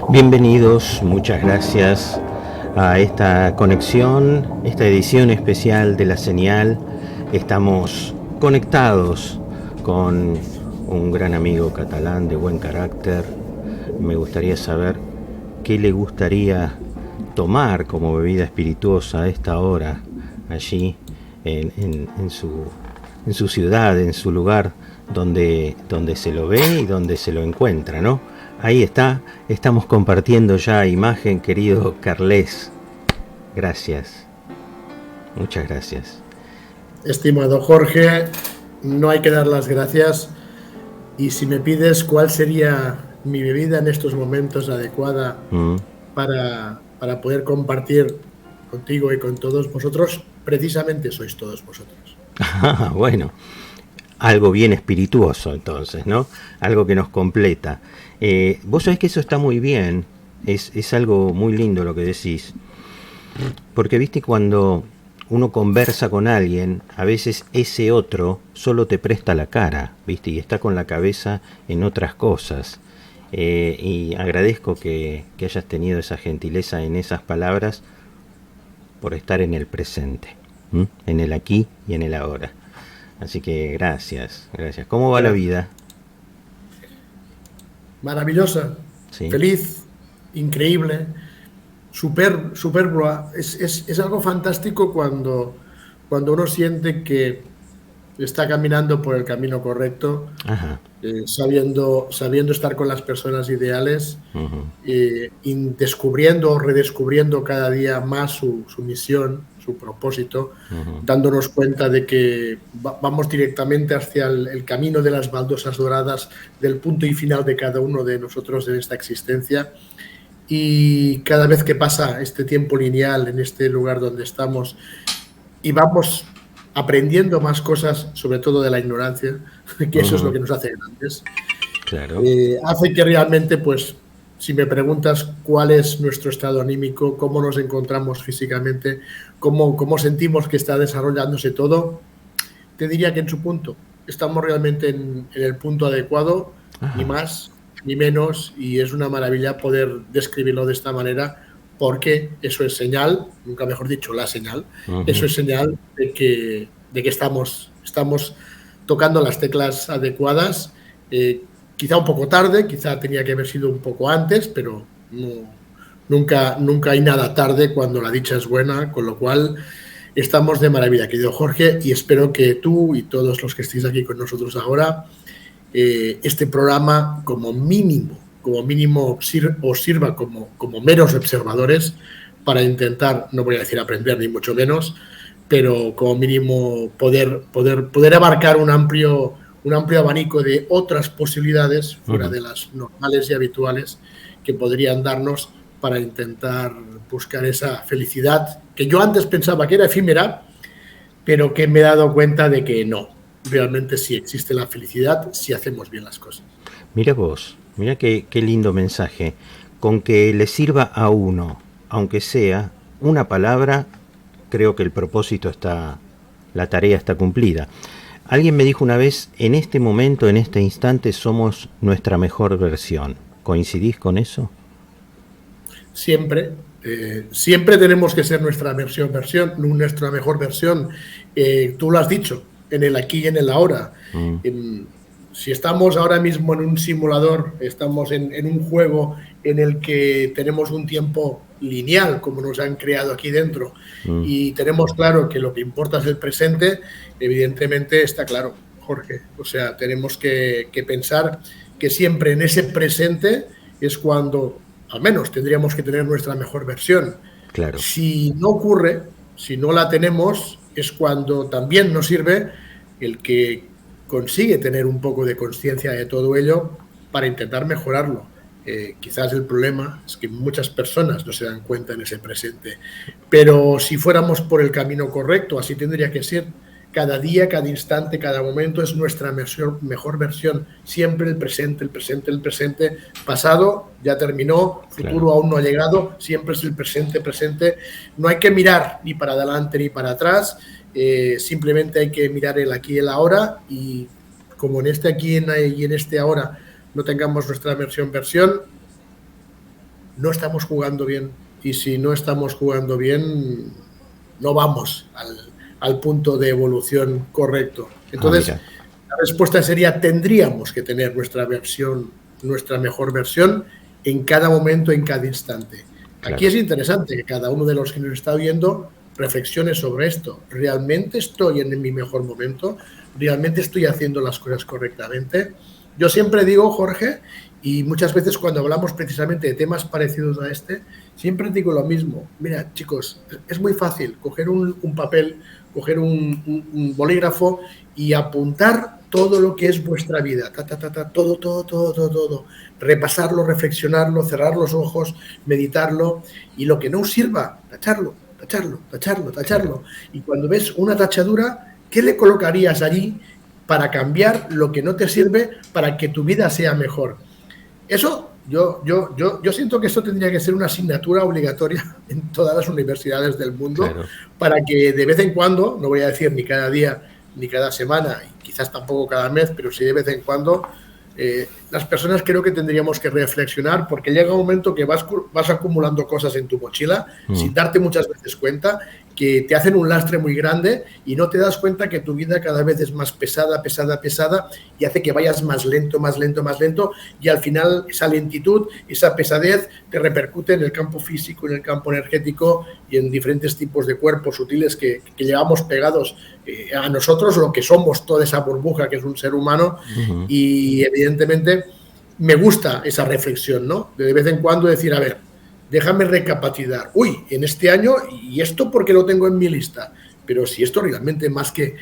Bienvenidos, muchas gracias a esta conexión, esta edición especial de La Señal. Estamos conectados con un gran amigo catalán de buen carácter. Me gustaría saber qué le gustaría tomar como bebida espirituosa a esta hora, allí en su ciudad, en su lugar donde se lo ve y donde se lo encuentra, ¿no? Ahí está, estamos compartiendo ya imagen, querido Carles. Gracias, muchas gracias. Estimado Jorge, no hay que dar las gracias. Y si me pides cuál sería mi bebida en estos momentos adecuada para poder compartir contigo y con todos vosotros, precisamente sois todos vosotros. Bueno, algo bien espirituoso entonces, ¿no? Algo que nos completa. Vos sabés que eso está muy bien, es algo muy lindo lo que decís, porque viste cuando uno conversa con alguien, a veces ese otro solo te presta la cara, viste, y está con la cabeza en otras cosas, y agradezco que hayas tenido esa gentileza en esas palabras por estar en el presente, en el aquí y en el ahora. Así que gracias. ¿Cómo va la vida? Maravillosa, sí. Feliz, increíble, superflua. Es algo fantástico cuando uno siente que está caminando por el camino correcto, sabiendo estar con las personas ideales, y descubriendo o redescubriendo cada día más su misión, su propósito, dándonos cuenta de que vamos directamente hacia el camino de las baldosas doradas, del punto y final de cada uno de nosotros en esta existencia. Y cada vez que pasa este tiempo lineal en este lugar donde estamos y vamos aprendiendo más cosas, sobre todo de la ignorancia, que eso es lo que nos hace grandes, claro. Hace que realmente, pues, si me preguntas cuál es nuestro estado anímico, cómo nos encontramos físicamente, cómo sentimos que está desarrollándose todo, te diría que en su punto. Estamos realmente en el punto adecuado, ni más ni menos, y es una maravilla poder describirlo de esta manera, porque eso es señal, nunca mejor dicho, la señal, eso es señal de que estamos tocando las teclas adecuadas, quizá un poco tarde, quizá tenía que haber sido un poco antes, pero nunca hay nada tarde cuando la dicha es buena, con lo cual estamos de maravilla, querido Jorge, y espero que tú y todos los que estéis aquí con nosotros ahora, este programa como mínimo os sirva como meros observadores para intentar, no voy a decir aprender ni mucho menos, pero como mínimo poder abarcar un amplio abanico de otras posibilidades fuera de las normales y habituales que podrían darnos para intentar buscar esa felicidad que yo antes pensaba que era efímera, pero que me he dado cuenta de que no, realmente sí existe la felicidad si hacemos bien las cosas. Mira vos, mira qué lindo mensaje. Con que le sirva a uno, aunque sea una palabra, creo que el propósito está, la tarea está cumplida. Alguien me dijo una vez, en este momento, en este instante, somos nuestra mejor versión. ¿Coincidís con eso? Siempre tenemos que ser nuestra nuestra mejor versión. Tú lo has dicho, en el aquí y en el ahora. si estamos ahora mismo en un simulador, estamos en un juego en el que tenemos un tiempo lineal, como nos han creado aquí dentro, y tenemos claro que lo que importa es el presente, evidentemente está claro, Jorge. O sea, tenemos que pensar que siempre en ese presente es cuando, al menos, tendríamos que tener nuestra mejor versión. Claro. Si no ocurre, si no la tenemos, es cuando también nos sirve el que consigue tener un poco de conciencia de todo ello para intentar mejorarlo. Quizás el problema es que muchas personas no se dan cuenta en ese presente, pero si fuéramos por el camino correcto, así tendría que ser. Cada día, cada instante, cada momento es nuestra mejor versión. Siempre el presente, el presente, el presente. Pasado ya terminó, futuro aún no ha llegado, siempre es el presente, presente. No hay que mirar ni para adelante ni para atrás, simplemente hay que mirar el aquí y el ahora, y como en este aquí y en este ahora no tengamos nuestra versión, no estamos jugando bien. Y si no estamos jugando bien, no vamos al punto de evolución correcto. Entonces, la respuesta sería: tendríamos que tener nuestra mejor versión en cada momento, en cada instante. Claro. Aquí es interesante que cada uno de los que nos está viendo reflexione sobre esto. ¿Realmente estoy en mi mejor momento? ¿Realmente estoy haciendo las cosas correctamente? Yo siempre digo, Jorge, y muchas veces cuando hablamos precisamente de temas parecidos a este, siempre digo lo mismo. Mira, chicos, es muy fácil coger un papel, coger un bolígrafo y apuntar todo lo que es vuestra vida, todo, repasarlo, reflexionarlo, cerrar los ojos, meditarlo, y lo que no os sirva, tacharlo. Y cuando ves una tachadura, ¿qué le colocarías allí para cambiar lo que no te sirve para que tu vida sea mejor? Eso, yo siento que esto tendría que ser una asignatura obligatoria en todas las universidades del mundo, claro, para que de vez en cuando, no voy a decir ni cada día ni cada semana, y quizás tampoco cada mes, pero sí de vez en cuando, las personas creo que tendríamos que reflexionar, porque llega un momento que vas acumulando cosas en tu mochila sin darte muchas veces cuenta, que te hacen un lastre muy grande y no te das cuenta que tu vida cada vez es más pesada y hace que vayas más lento, y al final esa lentitud, esa pesadez te repercute en el campo físico, en el campo energético y en diferentes tipos de cuerpos sutiles que llevamos pegados a nosotros, lo que somos, toda esa burbuja que es un ser humano. Y evidentemente me gusta esa reflexión, ¿no? De vez en cuando decir, a ver, déjame recapacitar. Uy, en este año, ¿y esto por qué lo tengo en mi lista? Pero si esto realmente más que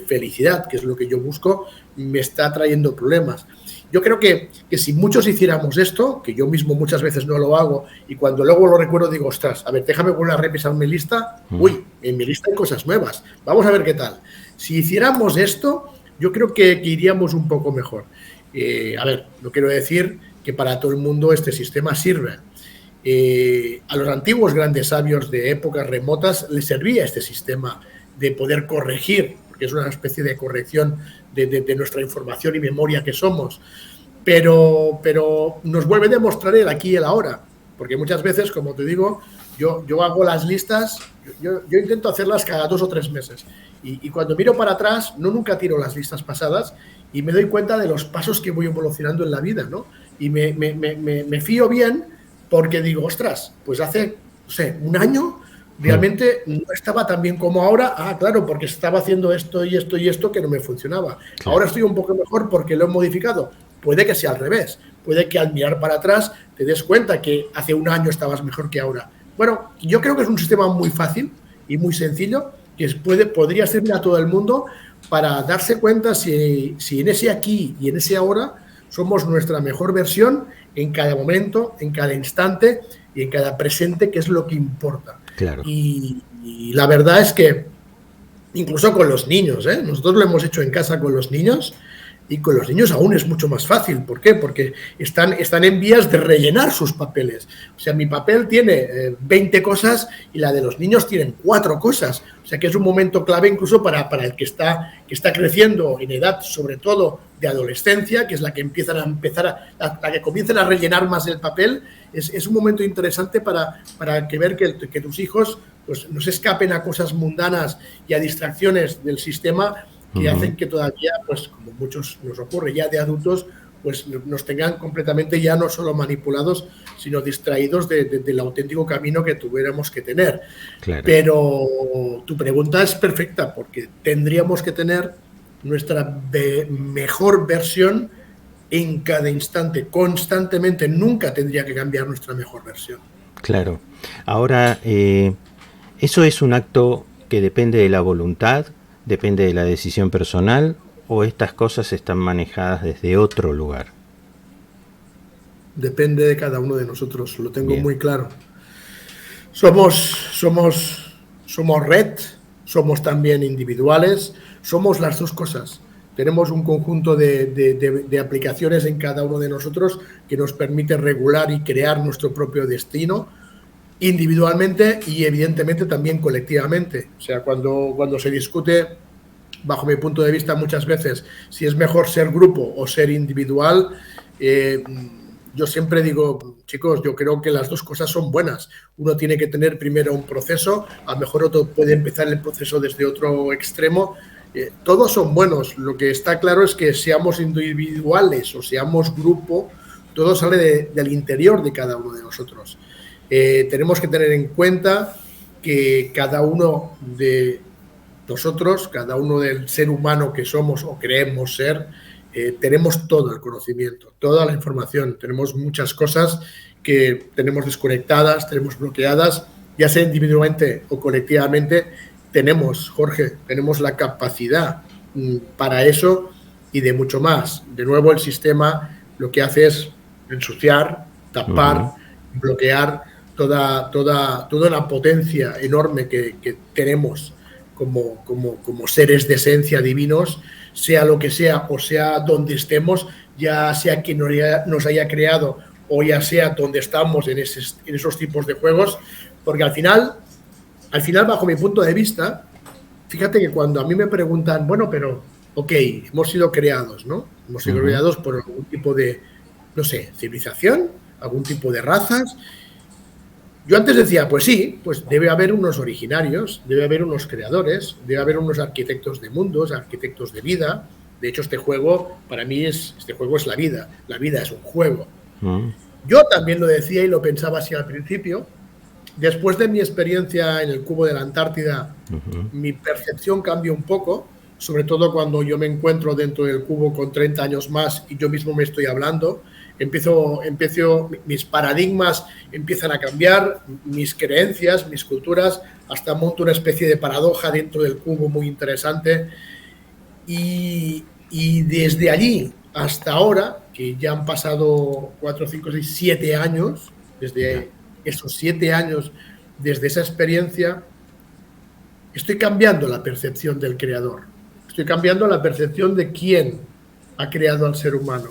felicidad, que es lo que yo busco, me está trayendo problemas. Yo creo que si muchos hiciéramos esto, que yo mismo muchas veces no lo hago, y cuando luego lo recuerdo digo, ostras, a ver, déjame volver a revisar mi lista. Uy, en mi lista hay cosas nuevas. Vamos a ver qué tal. Si hiciéramos esto, yo creo que iríamos un poco mejor. A ver, no quiero decir que para todo el mundo este sistema sirve. A los antiguos grandes sabios de épocas remotas les servía este sistema de poder corregir, porque es una especie de corrección de nuestra información y memoria que somos, pero nos vuelve a demostrar el aquí y el ahora, porque muchas veces, como te digo, yo hago las listas, yo intento hacerlas cada 2 o 3 meses, y cuando miro para atrás, nunca tiro las listas pasadas y me doy cuenta de los pasos que voy evolucionando en la vida, ¿no? Y me fío bien, porque digo, ostras, pues hace, no sé, un año realmente no estaba tan bien como ahora. Ah, claro, porque estaba haciendo esto y esto y esto que no me funcionaba. Claro. Ahora estoy un poco mejor porque lo he modificado. Puede que sea al revés. Puede que al mirar para atrás te des cuenta que hace un año estabas mejor que ahora. Bueno, yo creo que es un sistema muy fácil y muy sencillo que podría servir a todo el mundo para darse cuenta si en ese aquí y en ese ahora somos nuestra mejor versión en cada momento, en cada instante y en cada presente, que es lo que importa. Claro. Y la verdad es que incluso con los niños, nosotros lo hemos hecho en casa con los niños, y con los niños aún es mucho más fácil. ¿Por qué? Porque están en vías de rellenar sus papeles. O sea, mi papel tiene 20 cosas y la de los niños tienen 4 cosas. O sea, que es un momento clave incluso para el que está creciendo en edad, sobre todo de adolescencia, que es la que la que comienzan a rellenar más el papel. Es un momento interesante para ver que tus hijos pues no se escapen a cosas mundanas y a distracciones del sistema, que hacen que todavía, pues como muchos nos ocurre ya de adultos, pues nos tengan completamente ya no solo manipulados, sino distraídos del auténtico camino que tuviéramos que tener. Claro. Pero tu pregunta es perfecta, porque tendríamos que tener nuestra mejor versión en cada instante, constantemente. Nunca tendría que cambiar nuestra mejor versión. Claro. Ahora, ¿eso es un acto que depende de la voluntad, depende de la decisión personal, o estas cosas están manejadas desde otro lugar? Depende de cada uno de nosotros, lo tengo Bien. muy claro. Somos red, somos también individuales, somos las dos cosas. Tenemos un conjunto de aplicaciones en cada uno de nosotros que nos permite regular y crear nuestro propio destino individualmente y evidentemente también colectivamente. O sea, cuando se discute, bajo mi punto de vista, muchas veces si es mejor ser grupo o ser individual, yo siempre digo, chicos, yo creo que las dos cosas son buenas. Uno tiene que tener primero un proceso, a lo mejor otro puede empezar el proceso desde otro extremo. Todos son buenos. Lo que está claro es que seamos individuales o seamos grupo, todo sale del interior de cada uno de nosotros. Tenemos que tener en cuenta que cada uno de nosotros, cada uno del ser humano que somos o creemos ser, tenemos todo el conocimiento, toda la información, tenemos muchas cosas que tenemos desconectadas, tenemos bloqueadas, ya sea individualmente o colectivamente, Jorge, tenemos la capacidad para eso y de mucho más. De nuevo, el sistema lo que hace es ensuciar, tapar, bloquear toda la potencia enorme que tenemos como seres de esencia divinos, sea lo que sea o sea donde estemos, ya sea quien nos haya creado o ya sea donde estamos en esos tipos de juegos, porque al final, bajo mi punto de vista, fíjate que cuando a mí me preguntan, bueno, pero, ok, hemos sido creados, ¿no? Hemos sido creados por algún tipo de, no sé, civilización, algún tipo de razas. Yo antes decía, pues sí, pues debe haber unos originarios, debe haber unos creadores, debe haber unos arquitectos de mundos, arquitectos de vida. De hecho, este juego, para mí, este juego es la vida. La vida es un juego. Yo también lo decía y lo pensaba así al principio. Después de mi experiencia en el cubo de la Antártida, mi percepción cambió un poco, sobre todo cuando yo me encuentro dentro del cubo con 30 años más y yo mismo me estoy hablando. Mis paradigmas empiezan a cambiar, mis creencias, mis culturas, hasta monto una especie de paradoja dentro del cubo muy interesante. Y desde allí hasta ahora, que ya han pasado 4, 5, 6, 7 años, desde esos 7 años, desde esa experiencia, estoy cambiando la percepción del creador. Estoy cambiando la percepción de quién ha creado al ser humano.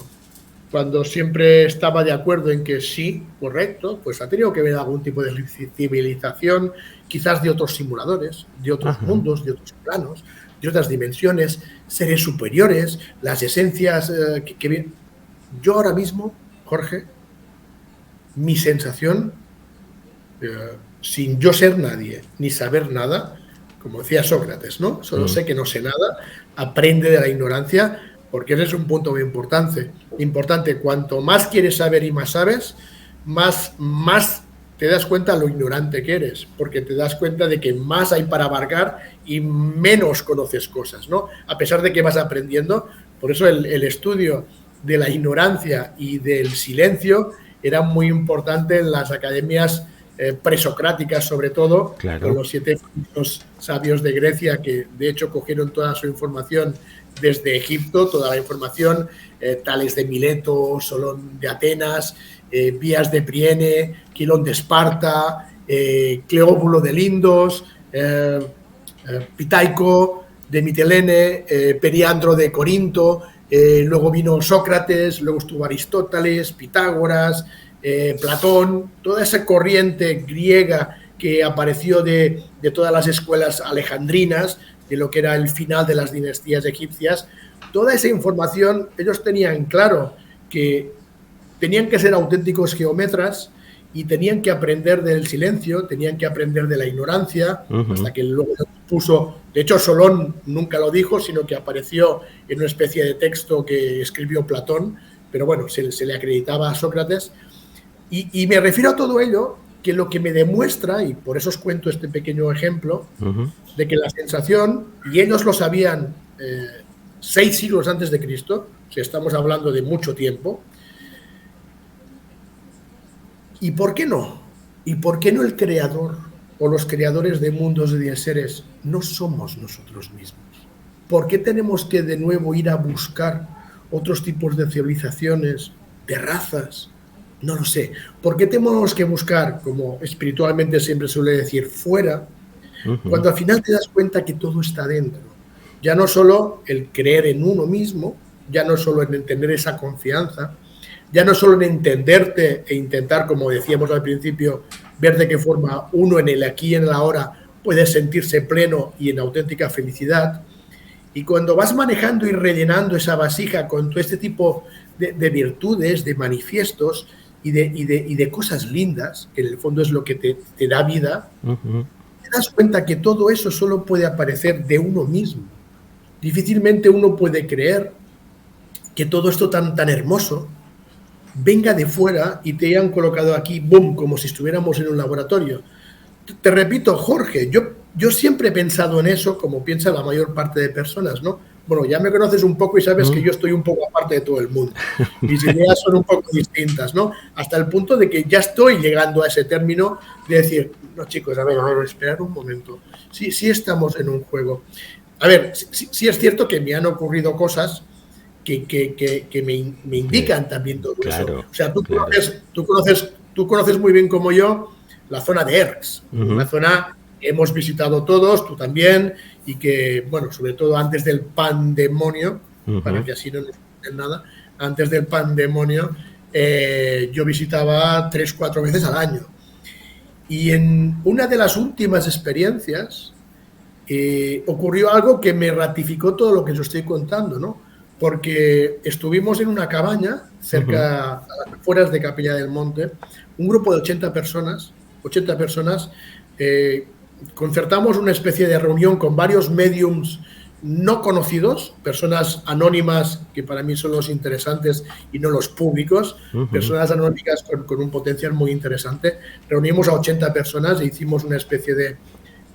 Cuando siempre estaba de acuerdo en que sí, correcto, pues ha tenido que ver algún tipo de civilización, quizás de otros simuladores, de otros mundos, de otros planos, de otras dimensiones, seres superiores, las esencias que... Yo ahora mismo, Jorge, mi sensación, sin yo ser nadie, ni saber nada, como decía Sócrates, ¿no? Solo sé que no sé nada, aprende de la ignorancia, porque ese es un punto muy importante. Cuanto más quieres saber y más sabes, más te das cuenta de lo ignorante que eres, porque te das cuenta de que más hay para abarcar y menos conoces cosas, ¿no? A pesar de que vas aprendiendo. Por eso el estudio de la ignorancia y del silencio era muy importante en las academias presocráticas, sobre todo, con los 7 sabios de Grecia, que de hecho cogieron toda su información desde Egipto, toda la información, Tales de Mileto, Solón de Atenas, Vías de Priene, Quilón de Esparta, Cleóbulo de Lindos, Pitaico de Mitilene, Periandro de Corinto, luego vino Sócrates, luego estuvo Aristóteles, Pitágoras, Platón, toda esa corriente griega que apareció de todas las escuelas alejandrinas, de lo que era el final de las dinastías egipcias. Toda esa información, ellos tenían claro que tenían que ser auténticos geómetras y tenían que aprender del silencio, tenían que aprender de la ignorancia, hasta que luego puso, de hecho Solón nunca lo dijo, sino que apareció en una especie de texto que escribió Platón, pero bueno, se le acreditaba a Sócrates, y me refiero a todo ello, que lo que me demuestra, y por eso os cuento este pequeño ejemplo, de que la sensación, y ellos lo sabían 6 siglos antes de Cristo, o sea, estamos hablando de mucho tiempo. ¿Y por qué no? ¿Y por qué no el creador o los creadores de mundos y de seres no somos nosotros mismos? ¿Por qué tenemos que de nuevo ir a buscar otros tipos de civilizaciones, de razas? No lo sé. ¿Por qué tenemos que buscar, como espiritualmente siempre suele decir, fuera, cuando al final te das cuenta que todo está dentro? Ya no solo el creer en uno mismo, ya no solo en tener esa confianza, ya no solo en entenderte e intentar, como decíamos al principio, ver de qué forma uno en el aquí y en el ahora puede sentirse pleno y en auténtica felicidad. Y cuando vas manejando y rellenando esa vasija con todo este tipo de virtudes, de manifiestos y de cosas lindas, que en el fondo es lo que te da vida, te das cuenta que todo eso solo puede aparecer de uno mismo. Difícilmente uno puede creer que todo esto tan hermoso venga de fuera y te hayan colocado aquí, boom, como si estuviéramos en un laboratorio. Te repito, Jorge, yo siempre he pensado en eso como piensa la mayor parte de personas, ¿no? Bueno, ya me conoces un poco y sabes que yo estoy un poco aparte de todo el mundo. Mis ideas son un poco distintas, ¿no? Hasta el punto de que ya estoy llegando a ese término de decir, no, chicos, a ver, esperad un momento. Sí estamos en un juego. A ver, sí es cierto que me han ocurrido cosas que me indican también todo eso. O sea, tú conoces muy bien como yo la zona de Erx, una zona que hemos visitado todos, tú también, y que, bueno, sobre todo antes del pandemonio, para que así no nos cuenten nada, antes del pandemonio, yo visitaba 3-4 veces al año. Y en una de las últimas experiencias ocurrió algo que me ratificó todo lo que os estoy contando, ¿no? Porque estuvimos en una cabaña cerca, a las afueras de Capilla del Monte, un grupo de 80 personas, concertamos una especie de reunión con varios mediums no conocidos, personas anónimas, que para mí son los interesantes y no los públicos, personas anónimas con un potencial muy interesante. Reunimos a 80 personas e hicimos una especie de,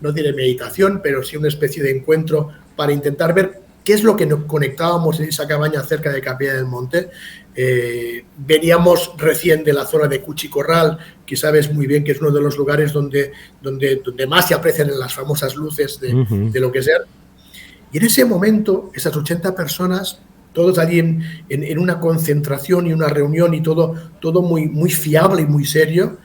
no diré meditación, pero sí una especie de encuentro para intentar ver qué es lo que nos conectábamos en esa cabaña cerca de Capilla del Monte. Veníamos recién de la zona de Cuchicorral, que sabes muy bien que es uno de los lugares donde más se aprecian las famosas luces de lo que es. Y en ese momento, esas 80 personas, todos allí en una concentración y una reunión y todo muy fiable y muy serio,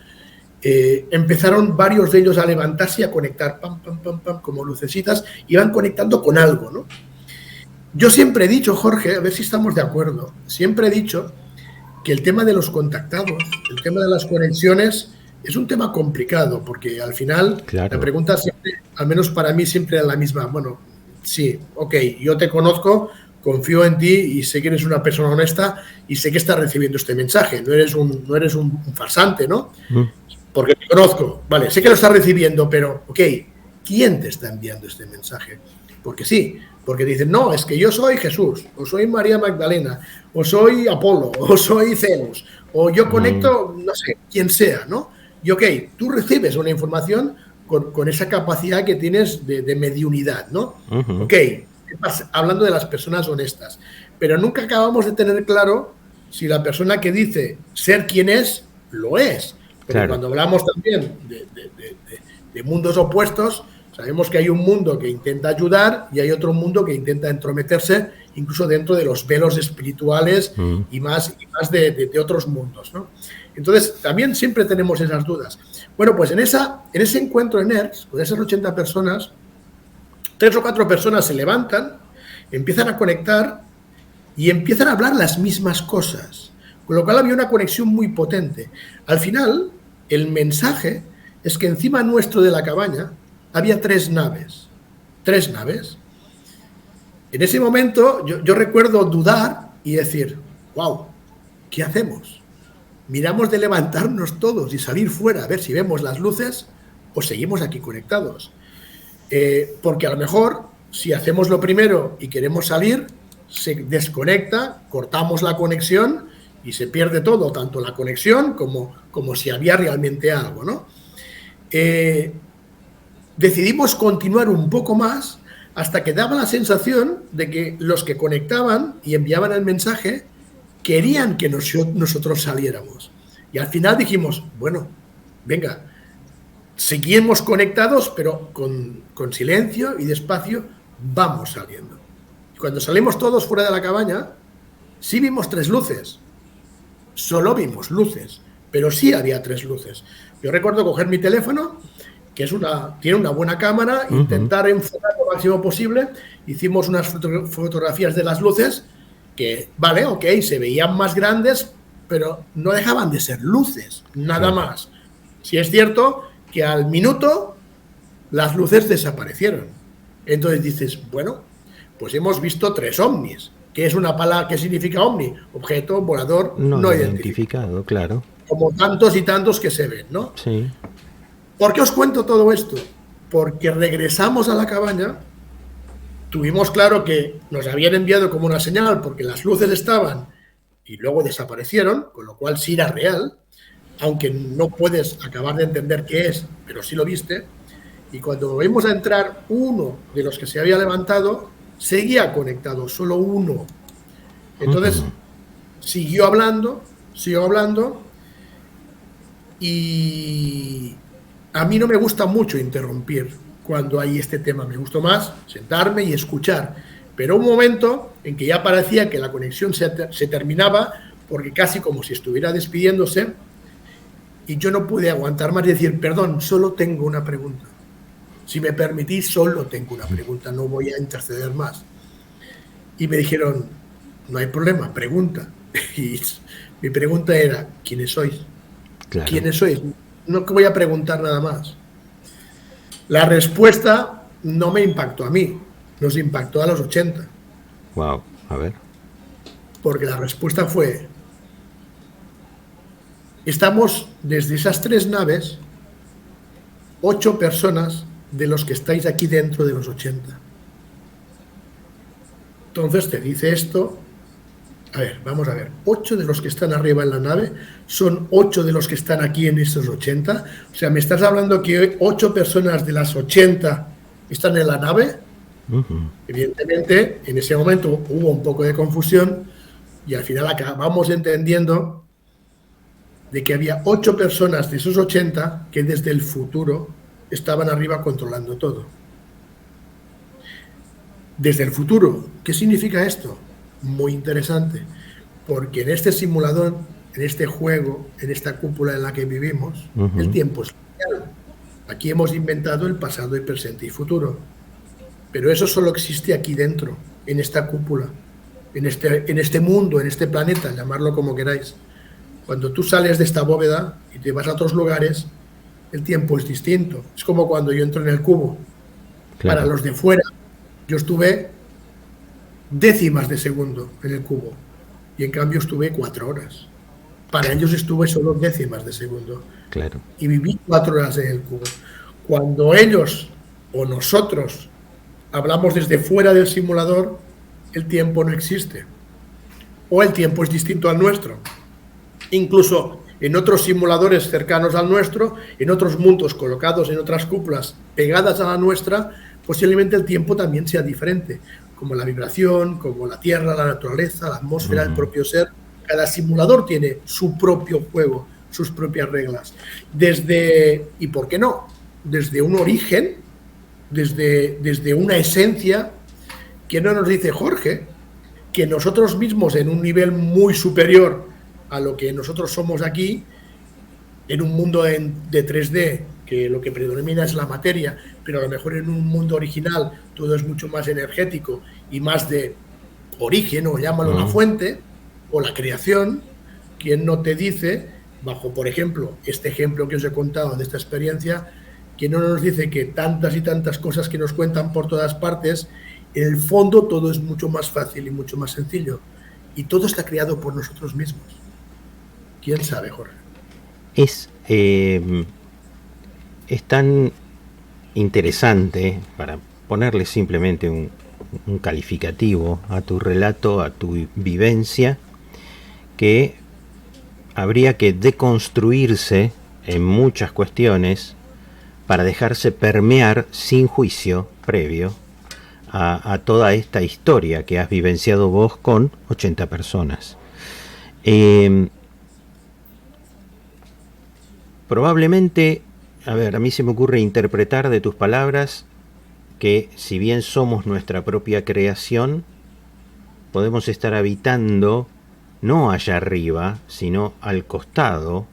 empezaron varios de ellos a levantarse y a conectar, pam, pam, pam, pam, como lucecitas, iban conectando con algo, ¿no? Yo siempre he dicho, Jorge, a ver si estamos de acuerdo, siempre he dicho que el tema de los contactados, el tema de las conexiones, es un tema complicado, porque al final la pregunta siempre, al menos para mí, siempre es la misma. Bueno, sí, ok, yo te conozco, confío en ti y sé que eres una persona honesta y sé que estás recibiendo este mensaje, no eres un farsante, ¿no? Porque te conozco, vale, sé que lo estás recibiendo, pero, ok, ¿quién te está enviando este mensaje? Porque sí, porque dicen, no, es que yo soy Jesús, o soy María Magdalena, o soy Apolo, o soy Zeus, o yo conecto, no sé, quien sea, ¿no? Y ok, tú recibes una información con esa capacidad que tienes de mediunidad, ¿no? Ok, hablando de las personas honestas, pero nunca acabamos de tener claro si la persona que dice ser quien es, lo es. Porque cuando hablamos también de mundos opuestos, sabemos que hay un mundo que intenta ayudar y hay otro mundo que intenta entrometerse, incluso dentro de los velos espirituales y más de otros mundos, ¿no? Entonces, también siempre tenemos esas dudas. Bueno, pues en ese encuentro en ERS, con esas 80 personas, 3 o 4 personas se levantan, empiezan a conectar y empiezan a hablar las mismas cosas, con lo cual había una conexión muy potente. Al final, el mensaje es que encima nuestro de la cabaña había 3 naves. 3 naves. En ese momento yo recuerdo dudar y decir, wow, ¿qué hacemos? miramos de levantarnos todos y salir fuera a ver si vemos las luces o seguimos aquí conectados. Porque a lo mejor, si hacemos lo primero y queremos salir, se desconecta, cortamos la conexión y se pierde todo, tanto la conexión como si había realmente algo, ¿no? Decidimos continuar un poco más hasta que daba la sensación de que los que conectaban y enviaban el mensaje querían que nosotros saliéramos. Y al final dijimos, bueno, venga, seguimos conectados, pero con silencio y despacio vamos saliendo. Y cuando salimos todos fuera de la cabaña, sí vimos 3 luces. Solo vimos luces, pero sí había 3 luces. Yo recuerdo coger mi teléfono, que tiene una buena cámara, intentar enfocar lo máximo posible. Hicimos unas fotografías de las luces que, vale, ok, se veían más grandes, pero no dejaban de ser luces, nada más. Sí es cierto que al minuto las luces desaparecieron. Entonces dices, bueno, pues hemos visto 3 ovnis. ¿Qué es una palabra? ¿Qué significa ovni? Objeto volador no identificado, claro. Como tantos y tantos que se ven, ¿no? Sí. ¿Por qué os cuento todo esto? Porque regresamos a la cabaña, tuvimos claro que nos habían enviado como una señal porque las luces estaban y luego desaparecieron, con lo cual sí era real, aunque no puedes acabar de entender qué es, pero sí lo viste. Y cuando vimos a entrar uno de los que se había levantado, seguía conectado, solo uno. Entonces, siguió hablando, y a mí no me gusta mucho interrumpir cuando hay este tema. Me gusta más sentarme y escuchar. Pero un momento en que ya parecía que la conexión se terminaba, porque casi como si estuviera despidiéndose, y yo no pude aguantar más y decir, perdón, solo tengo una pregunta. Si me permitís, solo tengo una pregunta, no voy a interceder más. Y me dijeron, no hay problema, pregunta. Y mi pregunta era, ¿quiénes sois? Claro. ¿Quiénes sois? No voy a preguntar nada más. La respuesta no me impactó a mí, nos impactó a los 80. Wow, a ver. Porque la respuesta fue, estamos desde esas 3 naves, 8 personas de los que estáis aquí dentro de los 80. Entonces te dice esto. A ver, vamos a ver. 8 de los que están arriba en la nave son 8 de los que están aquí en estos 80. O sea, ¿me estás hablando que 8 personas de las 80 están en la nave? Evidentemente, en ese momento hubo un poco de confusión y al final acabamos entendiendo de que había 8 personas de esos 80 que desde el futuro estaban arriba controlando todo. Desde el futuro. ¿Qué significa esto? Muy interesante, porque en este simulador, en este juego, en esta cúpula en la que vivimos, el tiempo es lineal. Aquí hemos inventado el pasado, el presente y futuro, pero eso solo existe aquí dentro, en esta cúpula, en este mundo, en este planeta, llamarlo como queráis. Cuando tú sales de esta bóveda y te vas a otros lugares, el tiempo es distinto. Es como cuando yo entro en el cubo. Claro. Para los de fuera, yo estuve décimas de segundo en el cubo y en cambio estuve 4 horas. Para ellos estuve solo décimas de segundo. Claro. Y viví 4 horas en el cubo. Cuando ellos o nosotros hablamos desde fuera del simulador, el tiempo no existe. O el tiempo es distinto al nuestro. Incluso en otros simuladores cercanos al nuestro, en otros mundos colocados en otras cúpulas pegadas a la nuestra, posiblemente el tiempo también sea diferente, como la vibración, como la tierra, la naturaleza, la atmósfera, el propio ser. Cada simulador tiene su propio juego, sus propias reglas. ¿Y por qué no? Desde un origen, desde una esencia que no nos dice Jorge, que nosotros mismos en un nivel muy superior a lo que nosotros somos aquí, en un mundo de 3D, que lo que predomina es la materia, pero a lo mejor en un mundo original todo es mucho más energético y más de origen, o llámalo la fuente, o la creación. ¿Quién no te dice, bajo, por ejemplo, este ejemplo que os he contado de esta experiencia, quién no nos dice que tantas y tantas cosas que nos cuentan por todas partes, en el fondo todo es mucho más fácil y mucho más sencillo? Y todo está creado por nosotros mismos. ¿Quién sabe, Jorge? Es tan interesante, para ponerle simplemente un calificativo a tu relato, a tu vivencia, que habría que deconstruirse en muchas cuestiones para dejarse permear sin juicio previo a toda esta historia que has vivenciado vos con 80 personas. Probablemente, a mí se me ocurre interpretar de tus palabras que si bien somos nuestra propia creación, podemos estar habitando no allá arriba, sino al costado,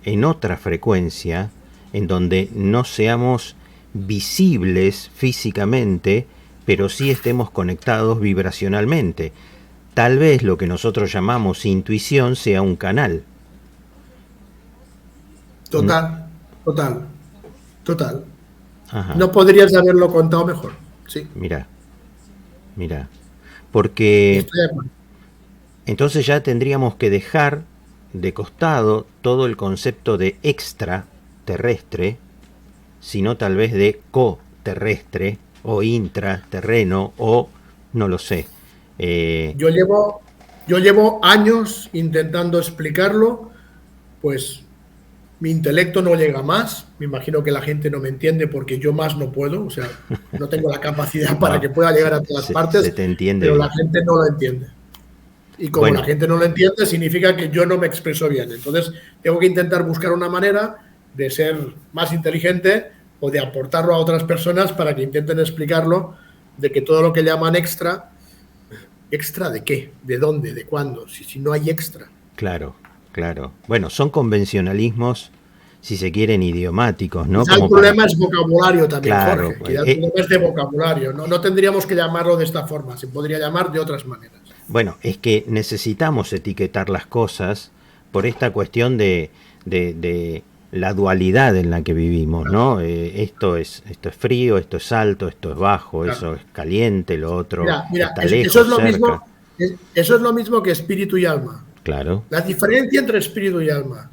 en otra frecuencia, en donde no seamos visibles físicamente, pero sí estemos conectados vibracionalmente. Tal vez lo que nosotros llamamos intuición sea un canal. Total, total, total. Ajá. No podrías haberlo contado mejor. Sí. Mira, porque Estoy de acuerdo. entonces ya tendríamos que dejar de costado todo el concepto de extraterrestre, sino tal vez de coterrestre o intraterreno o no lo sé. Yo llevo años intentando explicarlo, pues mi intelecto no llega más, me imagino que la gente no me entiende porque yo más no puedo, o sea, no tengo la capacidad para No, que pueda llegar a todas se partes, te entiende pero bien. la gente no lo entiende. Y como la Bueno, gente no lo entiende, significa que yo no me expreso bien. Entonces, tengo que intentar buscar una manera de ser más inteligente o de aportarlo a otras personas para que intenten explicarlo, de que todo lo que llaman extra, ¿extra de qué? ¿De dónde? ¿De cuándo? Si no hay extra. claro. Bueno, son convencionalismos, si se quieren, idiomáticos, ¿no? Quizá el Como para... problema es vocabulario también, Claro, Jorge. Quizá el problema es de vocabulario. No tendríamos que llamarlo de esta forma, se podría llamar de otras maneras. bueno, es que necesitamos etiquetar las cosas por esta cuestión de la dualidad en la que vivimos, ¿no? Esto es frío, esto es alto, esto es bajo, Claro. eso es caliente, lo otro Mira, está eso lejos, es lo cerca. mismo, eso es lo mismo que espíritu y alma. Claro. La diferencia entre espíritu y alma.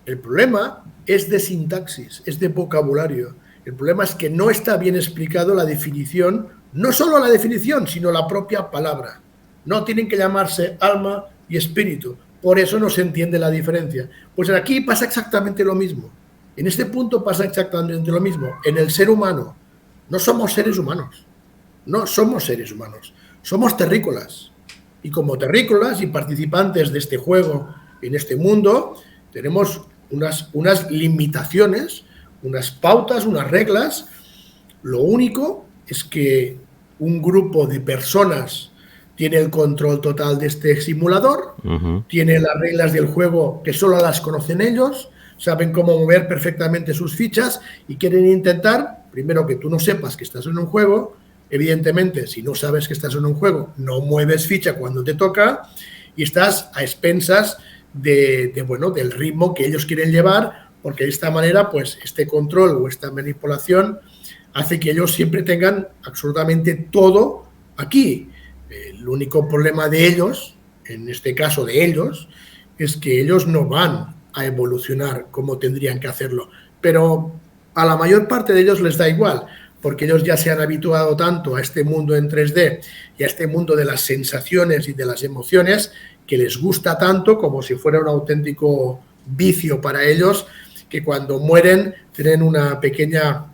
El problema es de sintaxis, es de vocabulario. El problema es que no está bien explicado la definición, no solo la definición, sino la propia palabra. No tienen que llamarse alma y espíritu. Por eso no se entiende la diferencia. Pues aquí pasa exactamente lo mismo. En este punto pasa exactamente lo mismo. En el ser humano, no somos seres humanos. No somos seres humanos. Somos terrícolas. Y como terrícolas y participantes de este juego en este mundo, tenemos unas limitaciones, unas pautas, unas reglas. Lo único es que un grupo de personas tiene el control total de este simulador, tiene las reglas del juego que solo las conocen ellos, saben cómo mover perfectamente sus fichas y quieren intentar, primero, que tú no sepas que estás en un juego. Evidentemente, si no sabes que estás en un juego, no mueves ficha cuando te toca y estás a expensas del ritmo que ellos quieren llevar, porque de esta manera, pues, este control o esta manipulación hace que ellos siempre tengan absolutamente todo aquí. El único problema de ellos, en este caso de ellos, es que ellos no van a evolucionar como tendrían que hacerlo. Pero a la mayor parte de ellos les da igual, porque ellos ya se han habituado tanto a este mundo en 3D y a este mundo de las sensaciones y de las emociones, que les gusta tanto, como si fuera un auténtico vicio para ellos, que cuando mueren tienen una pequeña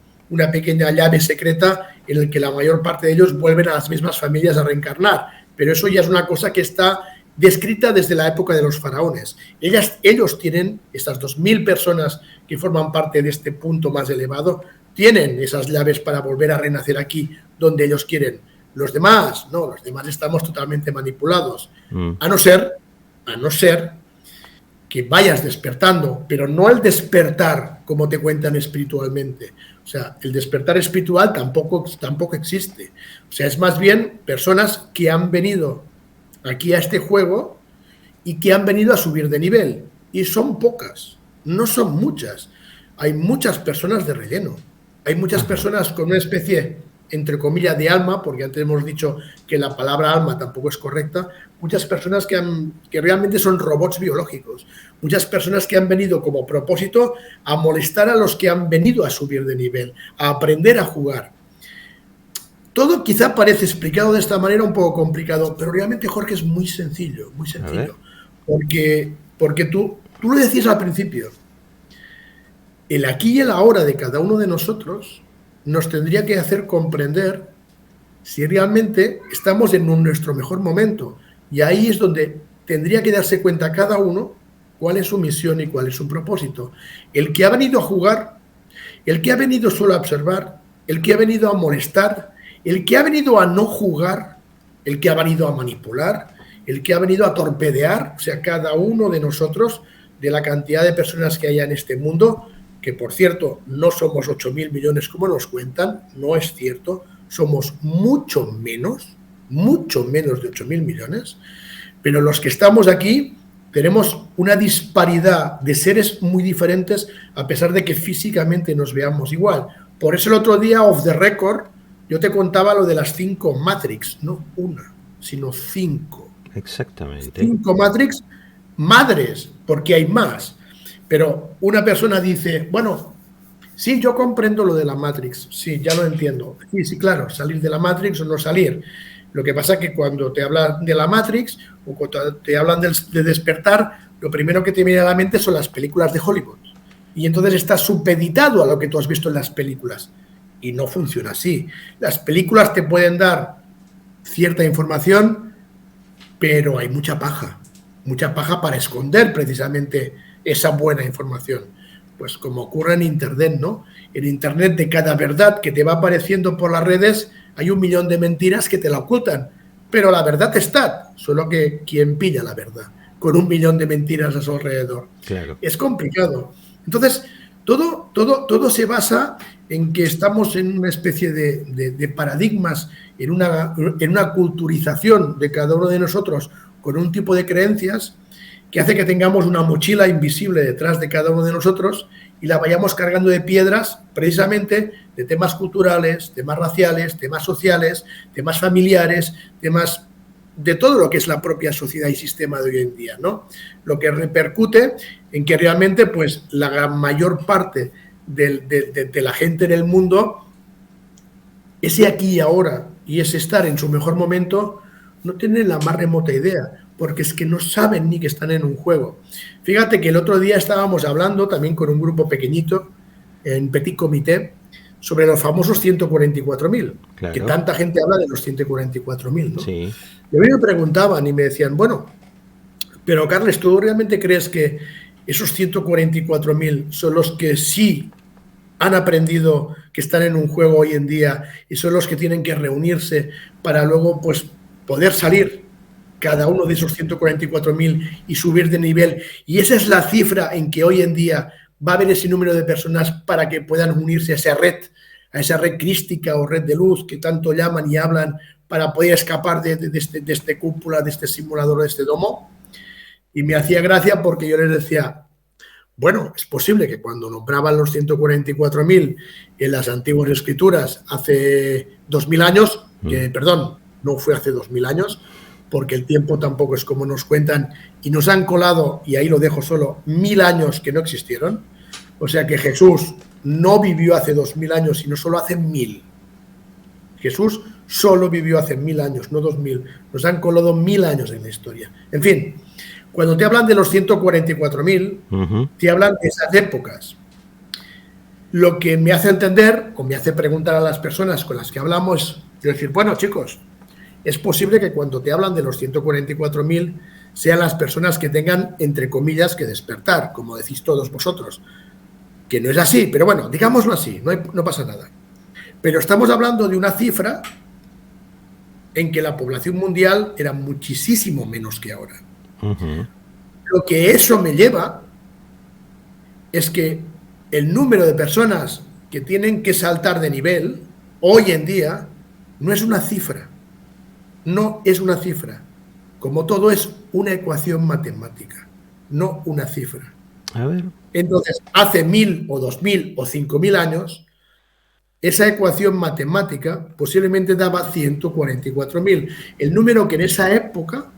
llave secreta en la que la mayor parte de ellos vuelven a las mismas familias a reencarnar. Pero eso ya es una cosa que está descrita desde la época de los faraones. Ellos tienen, estas 2000 personas que forman parte de este punto más elevado, tienen esas llaves para volver a renacer aquí donde ellos quieren. Los demás, no, los demás estamos totalmente manipulados. A no ser que vayas despertando, pero no el despertar como te cuentan espiritualmente. O sea, el despertar espiritual tampoco existe. O sea, es más bien personas que han venido aquí a este juego y que han venido a subir de nivel. Y son pocas, no son muchas. Hay muchas personas de relleno. Hay muchas personas con una especie entre comillas, de alma, porque antes hemos dicho que la palabra alma tampoco es correcta, muchas personas que realmente son robots biológicos, muchas personas que han venido como propósito a molestar a los que han venido a subir de nivel, a aprender a jugar. Todo quizá parece explicado de esta manera un poco complicado, pero realmente, Jorge, es muy sencillo, porque tú lo decías al principio, el aquí y el ahora de cada uno de nosotros nos tendría que hacer comprender si realmente estamos en nuestro mejor momento. Y ahí es donde tendría que darse cuenta cada uno cuál es su misión y cuál es su propósito. El que ha venido a jugar, el que ha venido solo a observar, el que ha venido a molestar, el que ha venido a no jugar, el que ha venido a manipular, el que ha venido a torpedear, o sea, cada uno de nosotros, de la cantidad de personas que haya en este mundo, que por cierto no somos 8.000 millones como nos cuentan, no es cierto, somos mucho menos de 8.000 millones, pero los que estamos aquí tenemos una disparidad de seres muy diferentes a pesar de que físicamente nos veamos igual. Por eso el otro día, off the record, yo te contaba lo de las 5 Matrix, no una, sino 5. Exactamente. 5 Matrix madres, porque hay más. Pero una persona dice, bueno, sí, yo comprendo lo de la Matrix, sí, ya lo entiendo. Sí, claro, salir de la Matrix o no salir. Lo que pasa es que cuando te hablan de la Matrix o cuando te hablan de despertar, lo primero que te viene a la mente son las películas de Hollywood. Y entonces estás supeditado a lo que tú has visto en las películas. Y no funciona así. Las películas te pueden dar cierta información, pero hay mucha paja para esconder precisamente esa buena información. Pues como ocurre en Internet, ¿no? En Internet, de cada verdad que te va apareciendo por las redes, hay 1 millón de mentiras que te la ocultan. Pero la verdad está, solo que ¿quién pilla la verdad? Con 1 millón de mentiras a su alrededor. Claro. Es complicado. Entonces, todo se basa en que estamos en una especie de paradigmas, en una culturización de cada uno de nosotros con un tipo de creencias que hace que tengamos una mochila invisible detrás de cada uno de nosotros y la vayamos cargando de piedras precisamente de temas culturales, temas raciales, temas sociales, temas familiares, temas de todo lo que es la propia sociedad y sistema de hoy en día, ¿no? Lo que repercute en que realmente pues la gran mayor parte de la gente en el mundo, ese aquí y ahora y ese estar en su mejor momento, no tienen la más remota idea, porque es que no saben ni que están en un juego. Fíjate que el otro día estábamos hablando también con un grupo pequeñito, en Petit Comité, sobre los famosos 144.000, claro, que tanta gente habla de los 144.000, ¿no? Sí. Y a mí me preguntaban y me decían, bueno, pero Carles, ¿tú realmente crees que esos 144.000 son los que sí han aprendido que están en un juego hoy en día y son los que tienen que reunirse para luego pues poder salir cada uno de esos 144.000 y subir de nivel? Y esa es la cifra en que hoy en día va a haber ese número de personas para que puedan unirse a esa red crística o red de luz que tanto llaman y hablan para poder escapar de este cúpula, de este simulador, de este domo. Y me hacía gracia porque yo les decía, bueno, es posible que cuando nombraban los 144.000 en las antiguas escrituras hace 2.000 años, perdón, no fue hace 2.000 años, porque el tiempo tampoco es como nos cuentan, y nos han colado, y ahí lo dejo solo, 1.000 años que no existieron. O sea que Jesús no vivió hace 2.000 años, sino solo hace 1.000. Jesús solo vivió hace 1.000 años, no 2.000. Nos han colado 1.000 años en la historia. En fin, cuando te hablan de los 144.000, te hablan de esas épocas. Lo que me hace entender, o me hace preguntar a las personas con las que hablamos, es decir, bueno, chicos, es posible que cuando te hablan de los 144.000 sean las personas que tengan, entre comillas, que despertar, como decís todos vosotros, que no es así, pero bueno, digámoslo así, no pasa nada. Pero estamos hablando de una cifra en que la población mundial era muchísimo menos que ahora. Lo que eso me lleva es que el número de personas que tienen que saltar de nivel hoy en día no es una cifra. No es una cifra. Como todo es una ecuación matemática, no una cifra. A ver. Entonces, hace 1.000 o 2.000 o 5.000 años, esa ecuación matemática posiblemente daba 144.000, el número que en esa época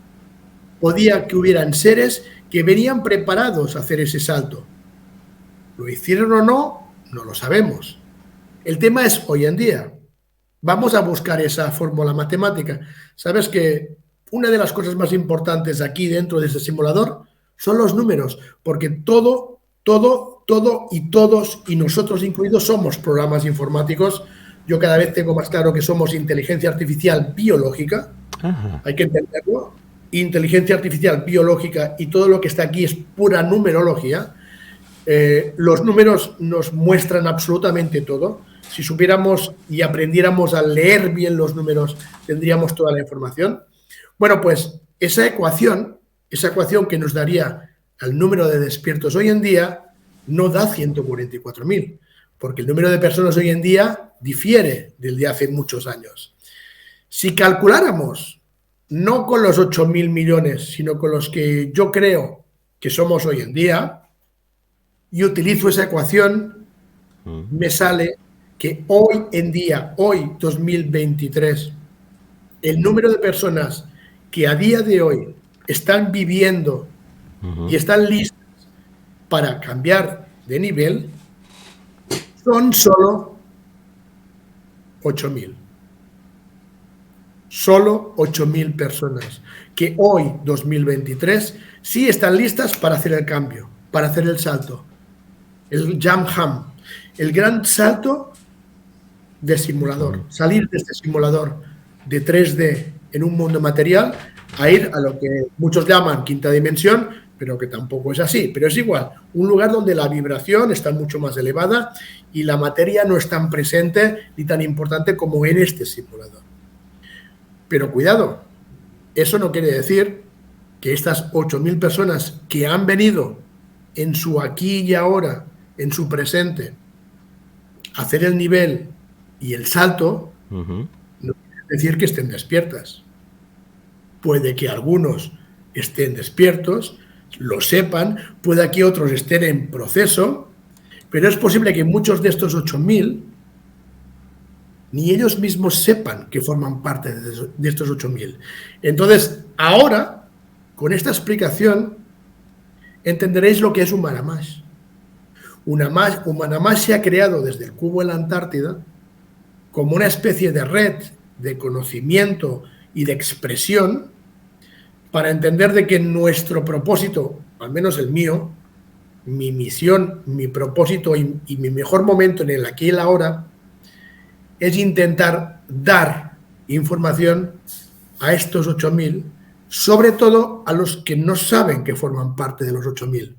podía que hubieran seres que venían preparados a hacer ese salto. ¿Lo hicieron o no? No lo sabemos. El tema es hoy en día. Vamos a buscar esa fórmula matemática. Sabes que una de las cosas más importantes aquí dentro de este simulador son los números, porque todo y todos, y nosotros incluidos, somos programas informáticos. Yo cada vez tengo más claro que somos inteligencia artificial biológica. Ajá. Hay que entenderlo. Inteligencia artificial biológica, y todo lo que está aquí es pura numerología. Los números nos muestran absolutamente todo. Si supiéramos y aprendiéramos a leer bien los números, tendríamos toda la información. Bueno, pues esa ecuación que nos daría el número de despiertos hoy en día, no da 144.000, porque el número de personas hoy en día difiere del de hace muchos años. Si calculáramos, no con los 8.000 millones, sino con los que yo creo que somos hoy en día, y utilizo esa ecuación, me sale que hoy en día, hoy 2023, el número de personas que a día de hoy están viviendo y están listas para cambiar de nivel son solo 8.000. Solo 8.000 personas que hoy, 2023, sí están listas para hacer el cambio, para hacer el salto. El jump ham, el gran salto de simulador, salir de este simulador de 3D en un mundo material a ir a lo que muchos llaman quinta dimensión, pero que tampoco es así, pero es igual, un lugar donde la vibración está mucho más elevada y la materia no es tan presente ni tan importante como en este simulador. Pero cuidado, eso no quiere decir que estas 8.000 personas que han venido en su aquí y ahora, en su presente, hacer el nivel y el salto, no quiere decir que estén despiertas. Puede que algunos estén despiertos, lo sepan, puede que otros estén en proceso, pero es posible que muchos de estos 8.000 ni ellos mismos sepan que forman parte de estos 8.000. Entonces, ahora, con esta explicación, entenderéis lo que es un Manamash. Un Manamash se ha creado desde el cubo en la Antártida como una especie de red de conocimiento y de expresión para entender de que nuestro propósito, al menos el mío, mi misión, mi propósito y mi mejor momento en el aquí y el ahora, es intentar dar información a estos 8.000, sobre todo a los que no saben que forman parte de los 8.000.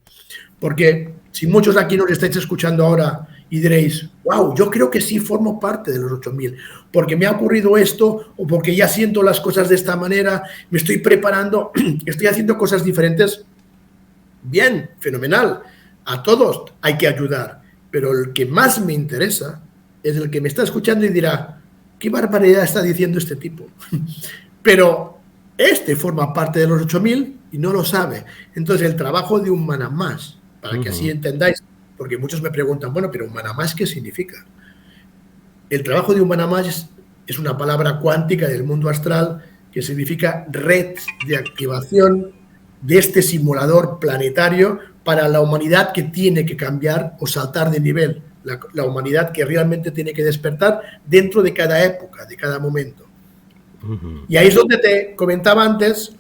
Porque si muchos aquí nos estáis escuchando ahora y diréis, wow, yo creo que sí formo parte de los 8.000, porque me ha ocurrido esto, o porque ya siento las cosas de esta manera, me estoy preparando, estoy haciendo cosas diferentes. Bien, fenomenal. A todos hay que ayudar, pero el que más me interesa es el que me está escuchando y dirá, ¿qué barbaridad está diciendo este tipo? Pero este forma parte de los 8.000 y no lo sabe. Entonces, el trabajo de un Manamash, para que así entendáis, porque muchos me preguntan, bueno, pero un Manamash, ¿qué significa? El trabajo de un Manamash es una palabra cuántica del mundo astral que significa red de activación de este simulador planetario para la humanidad que tiene que cambiar o saltar de nivel. La humanidad que realmente tiene que despertar dentro de cada época, de cada momento. Y ahí es donde te comentaba antes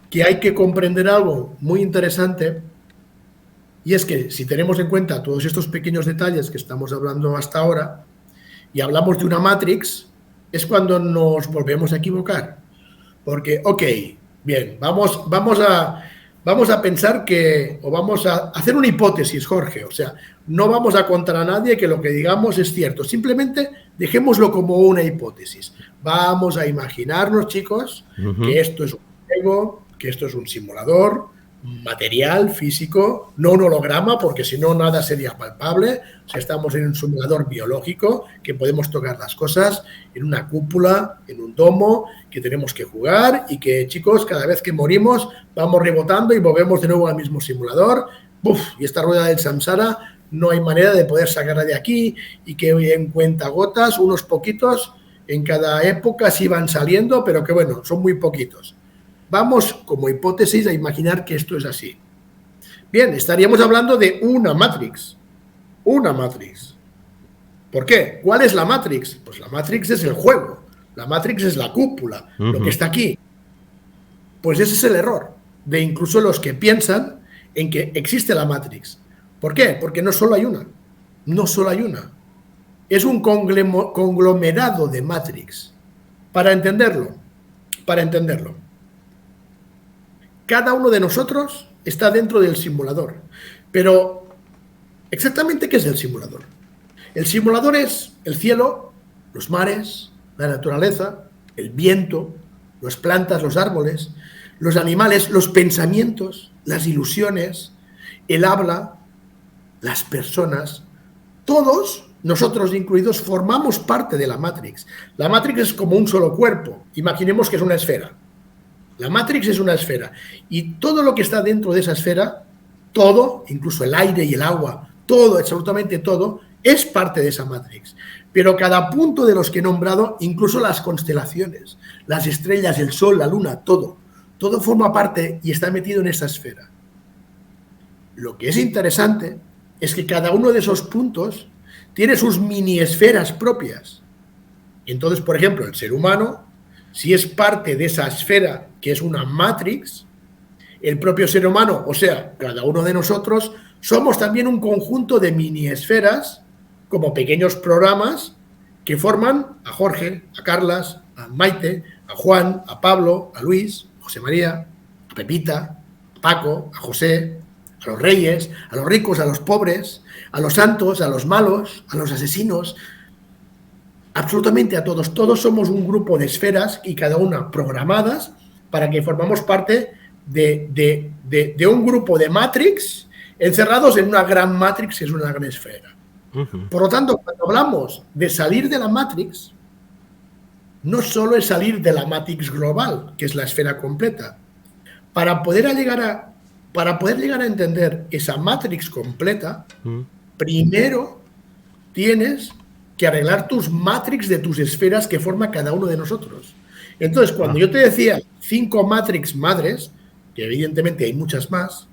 que hay que comprender algo muy interesante, y es que si tenemos en cuenta todos estos pequeños detalles que estamos hablando hasta ahora y hablamos de una Matrix, es cuando nos volvemos a equivocar. Porque, ok, bien, vamos a pensar que, o vamos a hacer una hipótesis, Jorge, o sea, no vamos a contar a nadie que lo que digamos es cierto, simplemente dejémoslo como una hipótesis. Vamos a imaginarnos, chicos, que esto es un juego, que esto es un simulador material, físico, no un holograma, porque si no nada sería palpable. O sea, estamos en un simulador biológico, que podemos tocar las cosas, en una cúpula, en un domo, que tenemos que jugar y que, chicos, cada vez que morimos vamos rebotando y volvemos de nuevo al mismo simulador. ¡Buf! Y esta rueda del samsara no hay manera de poder sacarla de aquí y que en cuentagotas, unos poquitos, en cada época sí van saliendo, pero que bueno, son muy poquitos. Vamos, como hipótesis, a imaginar que esto es así. Bien, estaríamos hablando de una Matrix. Una Matrix. ¿Por qué? ¿Cuál es la Matrix? Pues la Matrix es el juego. La Matrix es la cúpula, lo que está aquí. Pues ese es el error de incluso los que piensan en que existe la Matrix. ¿Por qué? Porque no solo hay una. No solo hay una. Es un conglomerado de Matrix. Para entenderlo, cada uno de nosotros está dentro del simulador. Pero, ¿exactamente qué es el simulador? El simulador es el cielo, los mares, la naturaleza, el viento, las plantas, los árboles, los animales, los pensamientos, las ilusiones, el habla, las personas. Todos, nosotros incluidos, formamos parte de la Matrix. La Matrix es como un solo cuerpo. Imaginemos que es una esfera. La Matrix es una esfera. Y todo lo que está dentro de esa esfera, todo, incluso el aire y el agua, todo, absolutamente todo, es parte de esa Matrix. Pero cada punto de los que he nombrado, incluso las constelaciones, las estrellas, el sol, la luna, todo forma parte y está metido en esa esfera. Lo que es interesante es que cada uno de esos puntos tiene sus mini esferas propias. Entonces, por ejemplo, el ser humano, si es parte de esa esfera que es una Matrix, el propio ser humano, o sea, cada uno de nosotros, somos también un conjunto de mini esferas, como pequeños programas que forman a Jorge, a Carlas, a Maite, a Juan, a Pablo, a Luis, a José María, a Pepita, a Paco, a José, a los reyes, a los ricos, a los pobres, a los santos, a los malos, a los asesinos, absolutamente a todos. Todos somos un grupo de esferas y cada una programadas para que formamos parte de un grupo de Matrix encerrados en una gran Matrix que es una gran esfera. Por lo tanto, cuando hablamos de salir de la Matrix, no solo es salir de la Matrix global, que es la esfera completa. Para poder llegar a entender esa Matrix completa, primero tienes que arreglar tus Matrix de tus esferas que forma cada uno de nosotros. Entonces, cuando yo te decía 5 Matrix madres, que evidentemente hay muchas más,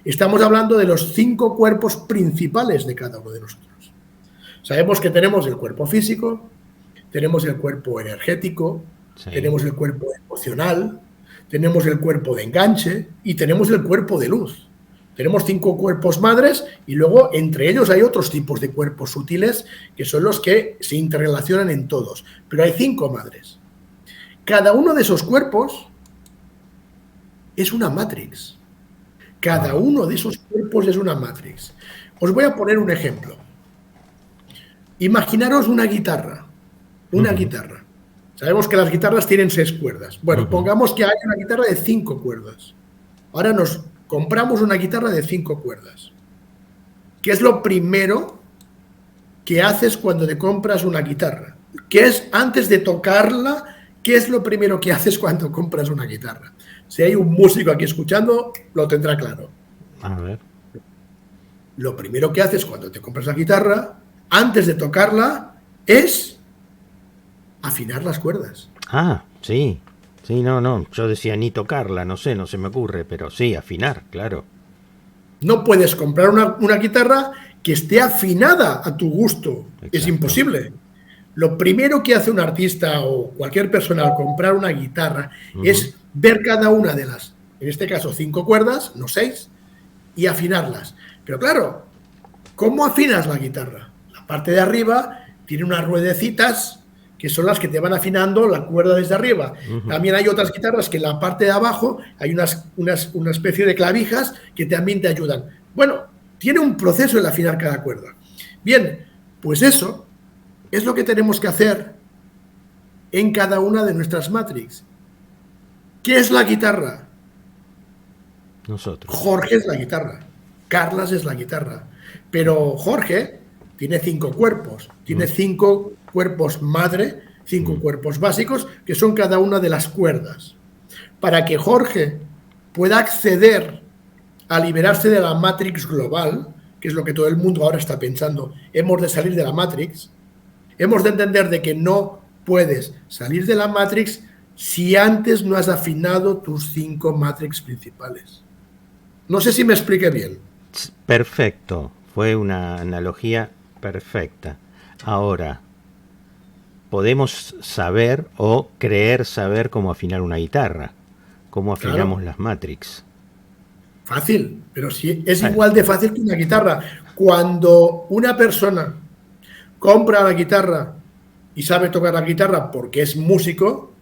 estamos hablando de los 5 cuerpos principales de cada uno de nosotros. Sabemos que tenemos el cuerpo físico, tenemos el cuerpo energético, tenemos el cuerpo emocional, tenemos el cuerpo de enganche y tenemos el cuerpo de luz. Tenemos 5 cuerpos madres y luego entre ellos hay otros tipos de cuerpos sutiles que son los que se interrelacionan en todos. Pero hay 5 madres. Cada uno de esos cuerpos es una Matrix. Cada uno de esos cuerpos es una Matrix. Os voy a poner un ejemplo. Imaginaros una guitarra. Una guitarra. Sabemos que las guitarras tienen 6 cuerdas. Bueno, pongamos que hay una guitarra de 5 cuerdas. Ahora nos compramos una guitarra de 5 cuerdas. ¿Qué es lo primero que haces cuando te compras una guitarra? ¿Qué es antes de tocarla? ¿Qué es lo primero que haces cuando compras una guitarra? Si hay un músico aquí escuchando, lo tendrá claro. A ver. Lo primero que haces cuando te compras la guitarra, antes de tocarla, es afinar las cuerdas. Ah, sí. Sí, no. Yo decía ni tocarla, no sé, no se me ocurre, pero sí, afinar, claro. No puedes comprar una guitarra que esté afinada a tu gusto. Exacto. Es imposible. Lo primero que hace un artista o cualquier persona al comprar una guitarra es ver cada una de las, en este caso 5 cuerdas, no 6, y afinarlas. Pero claro, ¿cómo afinas la guitarra? La parte de arriba tiene unas ruedecitas que son las que te van afinando la cuerda desde arriba. También hay otras guitarras que en la parte de abajo hay una especie de clavijas que también te ayudan. Bueno, tiene un proceso el afinar cada cuerda. Bien, pues eso es lo que tenemos que hacer en cada una de nuestras Matrix. ¿Qué es la guitarra? Nosotros. Jorge es la guitarra. Carlas es la guitarra. Pero Jorge tiene 5 cuerpos. Tiene 5 cuerpos madre, 5 cuerpos básicos, que son cada una de las cuerdas. Para que Jorge pueda acceder a liberarse de la Matrix global, que es lo que todo el mundo ahora está pensando. Hemos de salir de la Matrix. Hemos de entender de que no puedes salir de la Matrix si antes no has afinado tus 5 Matrix principales. No sé si me expliqué bien. Perfecto, fue una analogía perfecta. Ahora, podemos saber o creer saber cómo afinar una guitarra, cómo afinamos las Matrix. Fácil, pero sí es igual de fácil que una guitarra. Cuando una persona compra la guitarra y sabe tocar la guitarra porque es músico,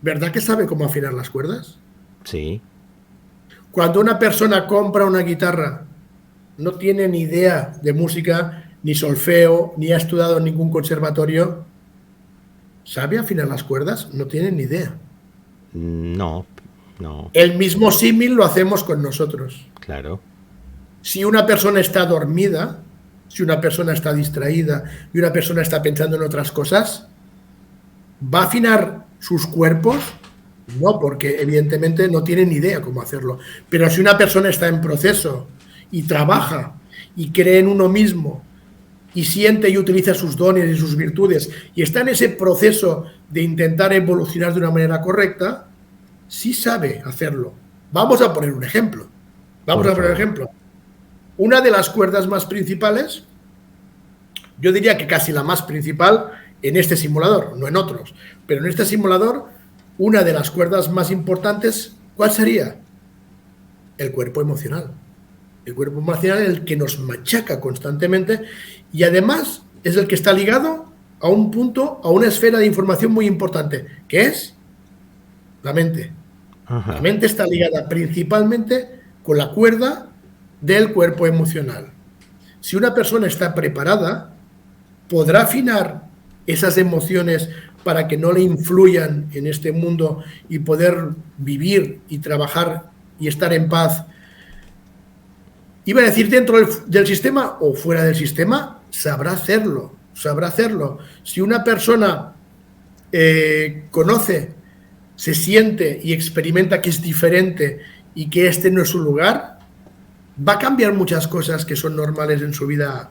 ¿verdad que sabe cómo afinar las cuerdas? Sí. Cuando una persona compra una guitarra, no tiene ni idea de música, ni solfeo, ni ha estudiado en ningún conservatorio, ¿sabe afinar las cuerdas? No tiene ni idea. No. El mismo símil lo hacemos con nosotros. Claro. Si una persona está dormida, si una persona está distraída y una persona está pensando en otras cosas, ¿va a afinar sus cuerpos? No, porque evidentemente no tiene ni idea cómo hacerlo. Pero si una persona está en proceso y trabaja y cree en uno mismo y siente y utiliza sus dones y sus virtudes y está en ese proceso de intentar evolucionar de una manera correcta, sí sabe hacerlo. Vamos a poner un ejemplo. Una de las cuerdas más principales, yo diría que casi la más principal en este simulador, no en otros, pero en este simulador, una de las cuerdas más importantes, ¿cuál sería? El cuerpo emocional. El cuerpo emocional es el que nos machaca constantemente y además es el que está ligado a un punto, a una esfera de información muy importante, que es la mente. Ajá. La mente está ligada principalmente con la cuerda del cuerpo emocional. Si una persona está preparada, podrá afinar esas emociones para que no le influyan en este mundo y poder vivir y trabajar y estar en paz. Iba a decir dentro del sistema o fuera del sistema, sabrá hacerlo. Si una persona conoce, se siente y experimenta que es diferente y que este no es su lugar, va a cambiar muchas cosas que son normales en su vida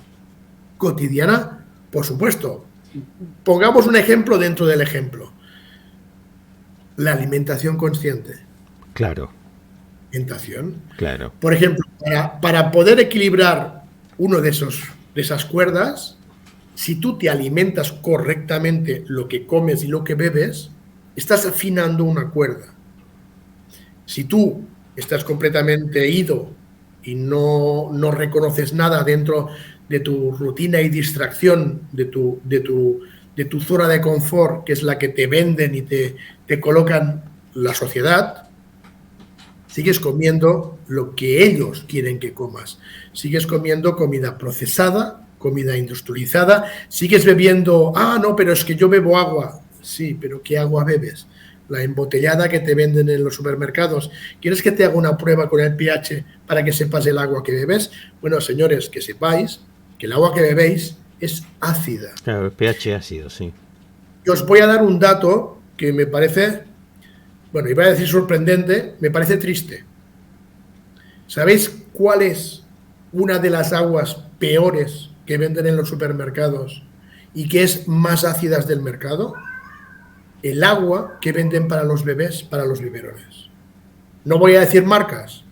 cotidiana, por supuesto. Pongamos un ejemplo dentro del ejemplo. La alimentación consciente. Claro. Alimentación. Claro. Por ejemplo, para poder equilibrar uno de esas cuerdas, si tú te alimentas correctamente lo que comes y lo que bebes, estás afinando una cuerda. Si tú estás completamente ido y no reconoces nada dentro de tu rutina y distracción, de tu zona de confort, que es la que te venden y te colocan la sociedad, sigues comiendo lo que ellos quieren que comas. Sigues comiendo comida procesada, comida industrializada, sigues bebiendo, no, pero es que yo bebo agua. Sí, pero ¿qué agua bebes? La embotellada que te venden en los supermercados. ¿Quieres que te haga una prueba con el pH para que sepas el agua que bebes? Bueno, señores, que sepáis que el agua que bebéis es ácida. Claro, el pH ácido, sí. Y os voy a dar un dato que me parece, bueno, iba a decir sorprendente, me parece triste. ¿Sabéis cuál es una de las aguas peores que venden en los supermercados y que es más ácidas del mercado? El agua que venden para los bebés, para los biberones. No voy a decir marcas.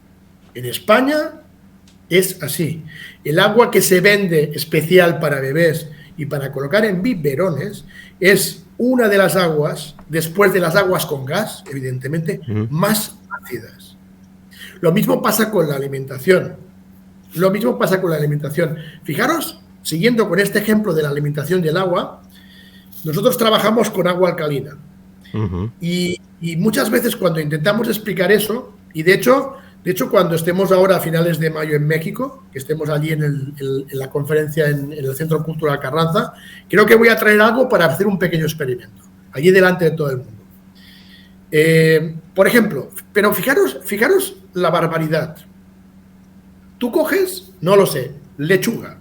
En España es así. El agua que se vende especial para bebés y para colocar en biberones es una de las aguas, después de las aguas con gas, evidentemente, más ácidas. Lo mismo pasa con la alimentación. Fijaros, siguiendo con este ejemplo de la alimentación y el agua, nosotros trabajamos con agua alcalina. Y muchas veces cuando intentamos explicar eso, y de hecho cuando estemos ahora a finales de mayo en México, que estemos allí en la conferencia en el Centro Cultural Carranza, creo que voy a traer algo para hacer un pequeño experimento, allí delante de todo el mundo. Por ejemplo, pero fijaros la barbaridad. Tú coges, no lo sé, lechuga.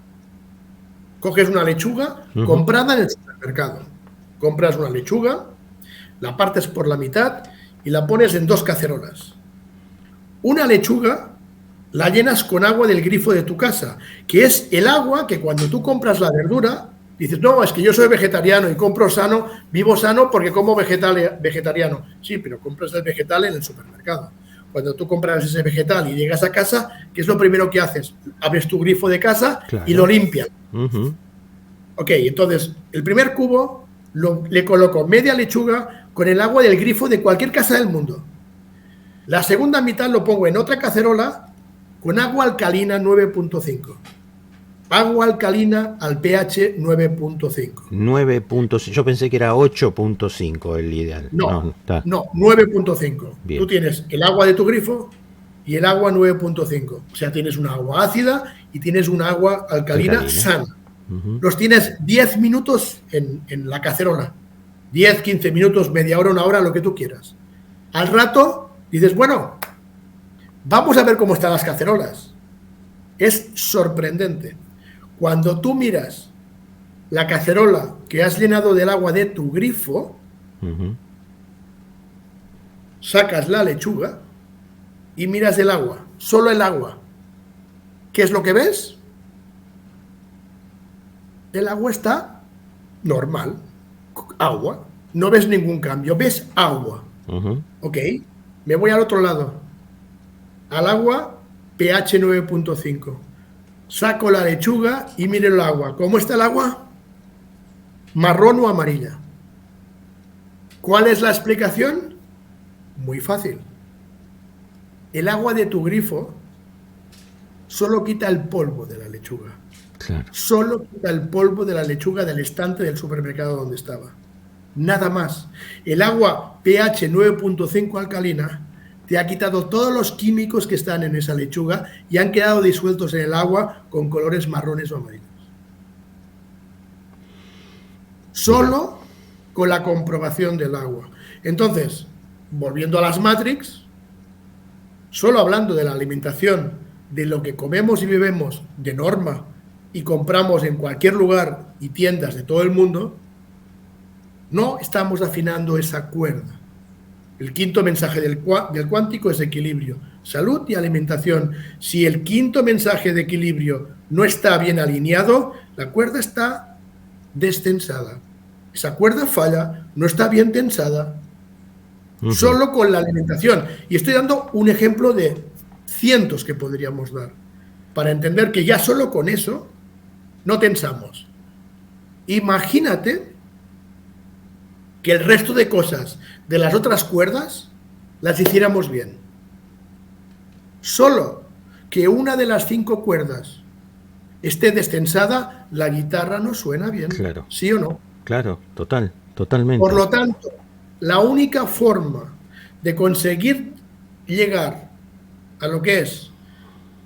Coges una lechuga comprada en el supermercado. Compras una lechuga, la partes por la mitad y la pones en 2 cacerolas. Una lechuga la llenas con agua del grifo de tu casa, que es el agua que cuando tú compras la verdura, dices, no, es que yo soy vegetariano y compro sano, vivo sano porque como vegetariano. Sí, pero compras el vegetal en el supermercado. Cuando tú compras ese vegetal y llegas a casa, ¿qué es lo primero que haces? Abres tu grifo de casa y lo limpias. Ok, entonces, el primer cubo le coloco media lechuga con el agua del grifo de cualquier casa del mundo. La segunda mitad lo pongo en otra cacerola con agua alcalina 9.5. Agua alcalina al pH 9.5. 9 puntos, yo pensé que era 8.5 el ideal. No, 9.5. Tú tienes el agua de tu grifo y el agua 9.5. O sea, tienes una agua ácida y tienes una agua alcalina sana. Los tienes 10 minutos en la cacerola. 10, 15 minutos, media hora, una hora, lo que tú quieras. Al rato dices, bueno, vamos a ver cómo están las cacerolas. Es sorprendente. Cuando tú miras la cacerola que has llenado del agua de tu grifo, sacas la lechuga y miras el agua, solo el agua. ¿Qué es lo que ves? El agua está normal, agua. No ves ningún cambio, ves agua. Ok, me voy al otro lado. Al agua, pH 9.5. Saco la lechuga y miro el agua. ¿Cómo está el agua? ¿Marrón o amarilla? ¿Cuál es la explicación? Muy fácil. El agua de tu grifo solo quita el polvo de la lechuga. Claro. Solo quita el polvo de la lechuga del estante del supermercado donde estaba. Nada más. El agua pH 9.5 alcalina te ha quitado todos los químicos que están en esa lechuga y han quedado disueltos en el agua con colores marrones o amarillos. Solo con la comprobación del agua. Entonces, volviendo a las Matrix, solo hablando de la alimentación, de lo que comemos y bebemos de norma y compramos en cualquier lugar y tiendas de todo el mundo, no estamos afinando esa cuerda. El quinto mensaje del cuántico es equilibrio, salud y alimentación. Si el quinto mensaje de equilibrio no está bien alineado, la cuerda está destensada. Esa cuerda falla, no está bien tensada. Solo con la alimentación. Y estoy dando un ejemplo de cientos que podríamos dar para entender que ya solo con eso no tensamos. Imagínate que el resto de cosas de las otras cuerdas las hiciéramos bien. Solo que una de las 5 cuerdas esté destensada, la guitarra no suena bien. Claro. ¿Sí o no? Claro, totalmente. Por lo tanto, la única forma de conseguir llegar a lo que es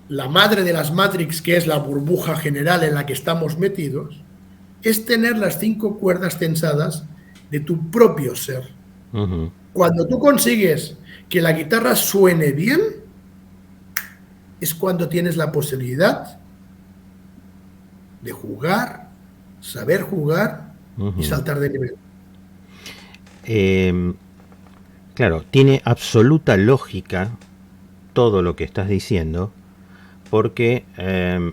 la madre de las Matrix, que es la burbuja general en la que estamos metidos, es tener las 5 cuerdas tensadas de tu propio ser. Cuando tú consigues que la guitarra suene bien, es cuando tienes la posibilidad de jugar, saber jugar y saltar de nivel. Claro, tiene absoluta lógica todo lo que estás diciendo, porque,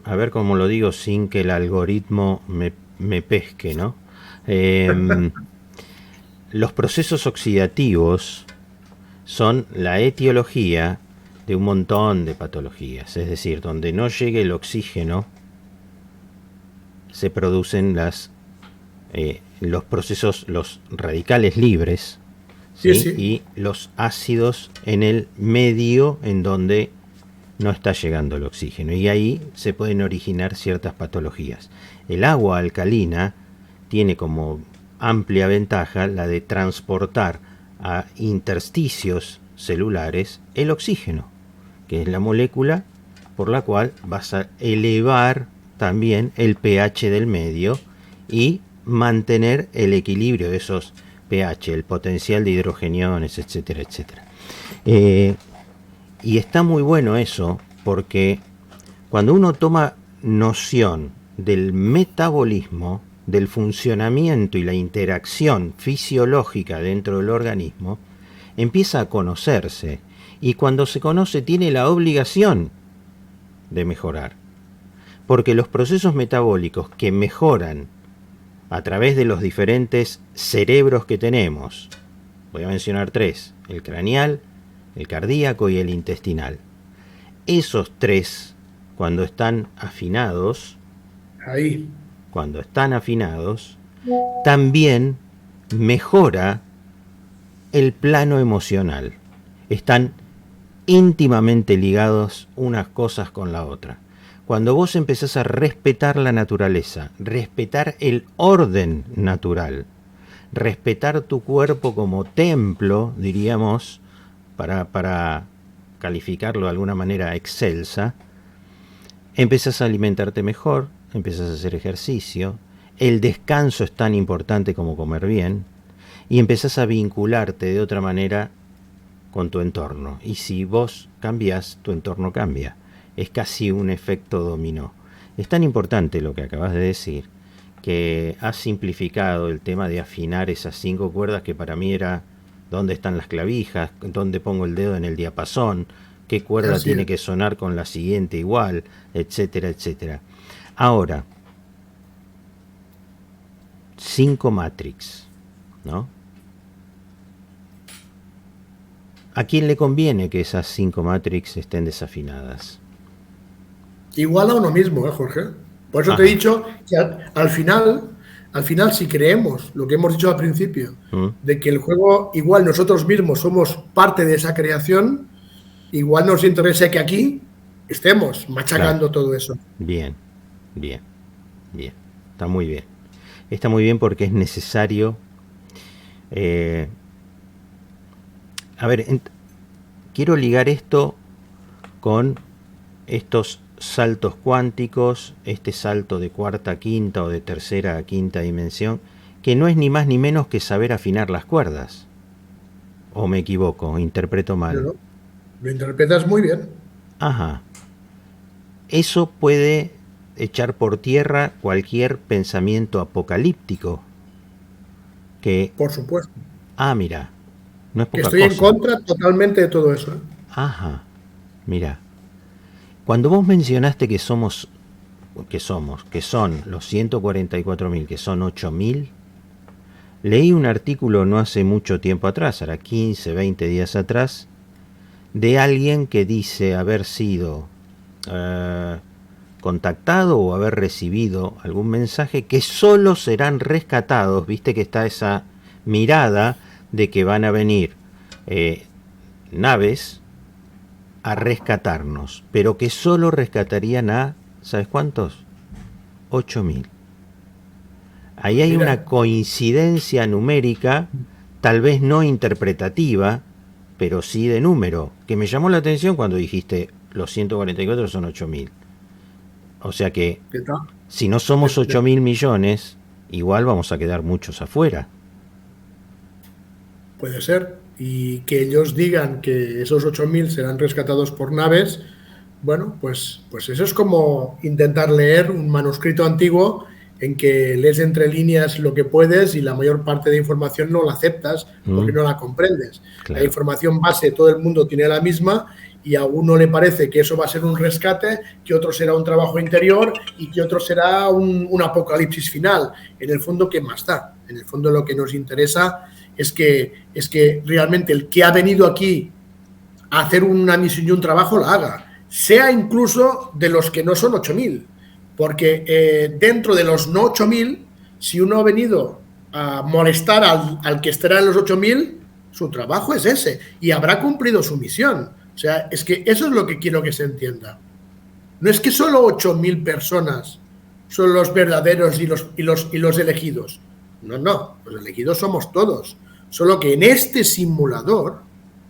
a ver cómo lo digo sin que el algoritmo me pesque, ¿no? Los procesos oxidativos son la etiología de un montón de patologías, es decir, donde no llegue el oxígeno se producen los procesos, los radicales libres, ¿sí? Sí. Y los ácidos en el medio en donde no está llegando el oxígeno, y ahí se pueden originar ciertas patologías. El agua alcalina tiene como amplia ventaja la de transportar a intersticios celulares el oxígeno, que es la molécula por la cual vas a elevar también el pH del medio y mantener el equilibrio de esos pH, el potencial de hidrogeniones, etcétera, etcétera. Y está muy bueno eso, porque cuando uno toma noción del metabolismo, del funcionamiento y la interacción fisiológica dentro del organismo, empieza a conocerse, y cuando se conoce tiene la obligación de mejorar. Porque los procesos metabólicos que mejoran a través de los diferentes cerebros que tenemos, voy a mencionar 3, el craneal, el cardíaco y el intestinal. Esos 3, cuando están afinados, también mejora el plano emocional. Están íntimamente ligados unas cosas con la otra. Cuando vos empezás a respetar la naturaleza, respetar el orden natural, respetar tu cuerpo como templo, diríamos, para calificarlo de alguna manera excelsa, empezás a alimentarte mejor, empezás a hacer ejercicio, el descanso es tan importante como comer bien, y empezás a vincularte de otra manera con tu entorno. Y si vos cambiás, tu entorno cambia. Es casi un efecto dominó. Es tan importante lo que acabas de decir, que has simplificado el tema de afinar esas 5 cuerdas que para mí era dónde están las clavijas, dónde pongo el dedo en el diapasón, qué cuerda tiene que sonar con la siguiente igual, etcétera, etcétera. Ahora, 5 Matrix, ¿no? ¿A quién le conviene que esas 5 Matrix estén desafinadas? Igual a uno mismo, Jorge. Por eso te he dicho que al final, si creemos lo que hemos dicho al principio, de que el juego, igual nosotros mismos somos parte de esa creación, igual nos interesa que aquí estemos machacando todo eso. Bien. Está muy bien. Está muy bien porque es necesario. Quiero ligar esto con estos saltos cuánticos, este salto de cuarta a quinta o de tercera a quinta dimensión, que no es ni más ni menos que saber afinar las cuerdas. ¿O me equivoco? ¿Interpreto mal? No, lo interpretas muy bien. Ajá. Eso puede echar por tierra cualquier pensamiento apocalíptico. Por supuesto. Mira. No es poca Estoy cosa. en contra totalmente de todo eso. Ajá. Mira. Cuando vos mencionaste que son los 144.000, que son 8.000, leí un artículo no hace mucho tiempo atrás, ahora 15, 20 días atrás, de alguien que dice haber sido contactado o haber recibido algún mensaje que solo serán rescatados. Viste que está esa mirada de que van a venir naves a rescatarnos, pero que solo rescatarían a, ¿sabes cuántos? 8.000. Ahí hay una coincidencia numérica, tal vez no interpretativa, pero sí de número, que me llamó la atención cuando dijiste los 144 son 8.000. O sea que si no somos 8.000 millones, igual vamos a quedar muchos afuera. Puede ser. Y que ellos digan que esos 8.000 serán rescatados por naves, bueno, pues eso es como intentar leer un manuscrito antiguo en que lees entre líneas lo que puedes y la mayor parte de información no la aceptas porque no la comprendes. Claro. La información base todo el mundo tiene la misma y a uno le parece que eso va a ser un rescate, que otro será un trabajo interior y que otro será un apocalipsis final. En el fondo, ¿qué más da? En el fondo lo que nos interesa es que realmente el que ha venido aquí a hacer una misión y un trabajo la haga, sea incluso de los que no son 8.000, porque dentro de los no 8.000, si uno ha venido a molestar al que estará en los 8.000, su trabajo es ese y habrá cumplido su misión. O sea, es que eso es lo que quiero que se entienda. No es que solo 8.000 personas son los verdaderos y los elegidos. No, los elegidos somos todos. Solo que en este simulador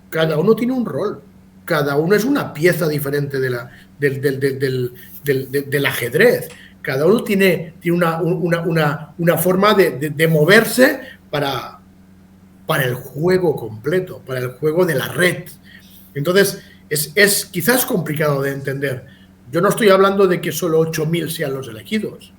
cada uno tiene un rol, cada uno es una pieza diferente del ajedrez, cada uno tiene una forma de moverse para el juego completo, para el juego de la red. Entonces es quizás complicado de entender. Yo no estoy hablando de que solo 8.000 sean los elegidos.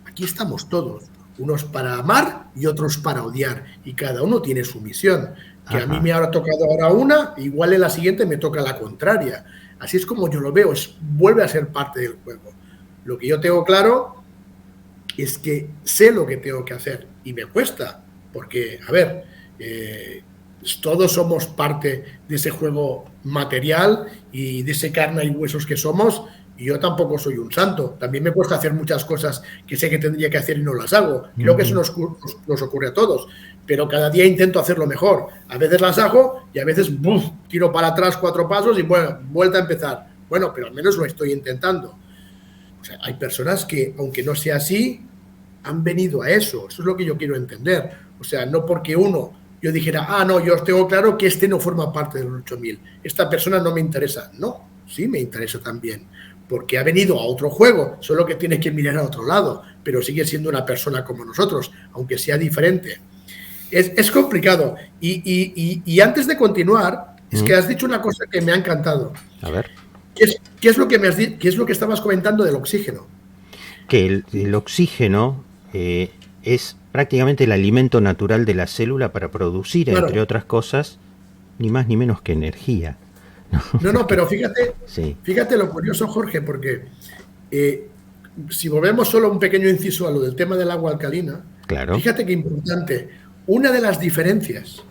Aquí estamos todos. Unos para amar y otros para odiar. Y cada uno tiene su misión. Que a mí me ha tocado ahora una, igual en la siguiente me toca la contraria. Así es como yo lo veo, vuelve a ser parte del juego. Lo que yo tengo claro es que sé lo que tengo que hacer y me cuesta, porque, a ver, todos somos parte de ese juego material y de ese carne y huesos que somos, y yo tampoco soy un santo. También me cuesta hacer muchas cosas que sé que tendría que hacer y no las hago. Creo que eso nos ocurre a todos, pero cada día intento hacerlo mejor. A veces las hago y a veces tiro para atrás 4 pasos y bueno, vuelta a empezar. Bueno, pero al menos lo estoy intentando. O sea, hay personas que, aunque no sea así, han venido a eso. Eso es lo que yo quiero entender. O sea, no porque yo dijera, no, yo tengo claro que este no forma parte del 8000. Esta persona no me interesa. No, sí me interesa también. Porque ha venido a otro juego, solo que tiene que mirar a otro lado, pero sigue siendo una persona como nosotros, aunque sea diferente. Es complicado. Y antes de continuar, es que has dicho una cosa que me ha encantado. A ver. ¿Qué es lo que estabas comentando del oxígeno? Que el oxígeno es prácticamente el alimento natural de la célula para producir, claro, entre otras cosas, ni más ni menos que energía. No, pero fíjate lo curioso, Jorge, porque si volvemos solo un pequeño inciso a lo del tema del agua alcalina, claro, fíjate qué importante. Una de las diferencias,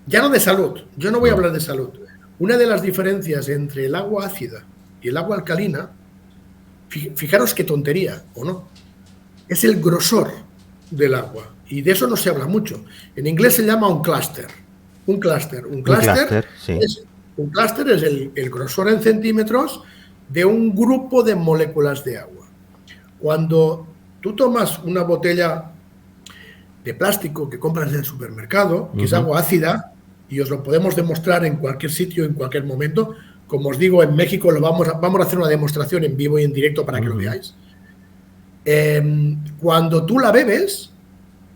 ya no de salud, yo no voy a hablar de salud, una de las diferencias entre el agua ácida y el agua alcalina, fijaros qué tontería, ¿o no? Es el grosor del agua, y de eso no se habla mucho. En inglés se llama un clúster. Un clúster sí. Un clúster es el grosor en centímetros de un grupo de moléculas de agua. Cuando tú tomas una botella de plástico que compras en el supermercado, que es agua ácida, y os lo podemos demostrar en cualquier sitio, en cualquier momento, como os digo, en México vamos a hacer una demostración en vivo y en directo para que lo veáis. Cuando tú la bebes,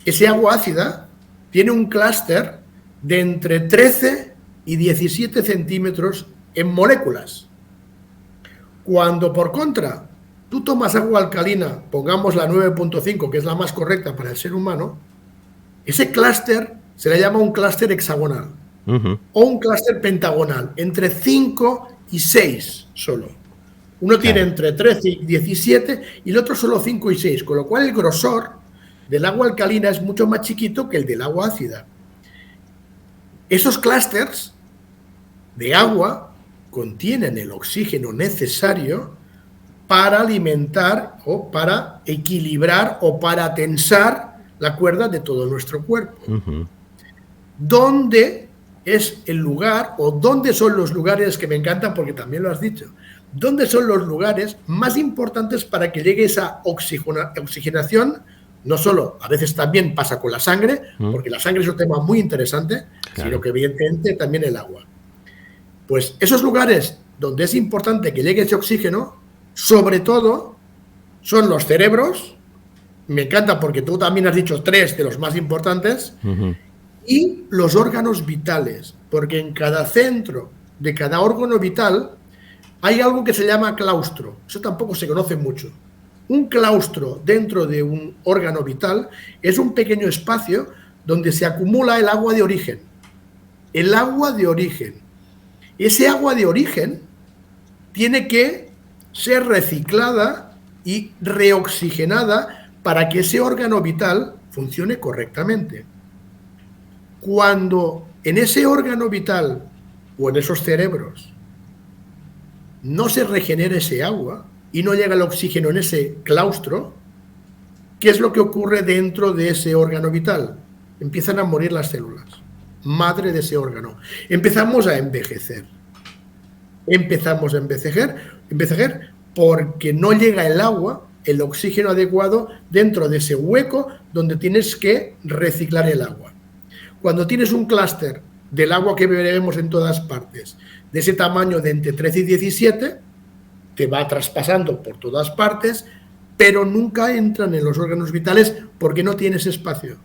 ese agua ácida tiene un clúster de entre 13 y 17 centímetros en moléculas. Cuando, por contra, tú tomas agua alcalina, pongamos la 9.5, que es la más correcta para el ser humano, ese clúster se le llama un clúster hexagonal o un clúster pentagonal, entre 5 y 6 solo. Uno tiene entre 13 y 17 y el otro solo 5 y 6, con lo cual el grosor del agua alcalina es mucho más chiquito que el del agua ácida. Esos clústeres de agua contienen el oxígeno necesario para alimentar o para equilibrar o para tensar la cuerda de todo nuestro cuerpo. ¿Dónde es el lugar o dónde son los lugares, que me encantan porque también lo has dicho, dónde son los lugares más importantes para que llegue esa oxigenación? No solo, a veces también pasa con la sangre, porque la sangre es un tema muy interesante, sino que evidentemente también el agua. Pues esos lugares donde es importante que llegue ese oxígeno, sobre todo, son los cerebros, me encanta porque tú también has dicho 3 de los más importantes, y los órganos vitales, porque en cada centro de cada órgano vital hay algo que se llama claustro, eso tampoco se conoce mucho. Un claustro dentro de un órgano vital es un pequeño espacio donde se acumula el agua de origen. El agua de origen. Ese agua de origen tiene que ser reciclada y reoxigenada para que ese órgano vital funcione correctamente. Cuando en ese órgano vital o en esos cerebros no se regenera ese agua y no llega el oxígeno en ese claustro, ¿qué es lo que ocurre dentro de ese órgano vital? Empiezan a morir las células madre de ese órgano. Empezamos a envejecer. Empezamos a envejecer porque no llega el agua, el oxígeno adecuado dentro de ese hueco donde tienes que reciclar el agua. Cuando tienes un clúster del agua que bebemos en todas partes, de ese tamaño de entre 13 y 17, te va traspasando por todas partes, pero nunca entran en los órganos vitales porque no tienes espacio.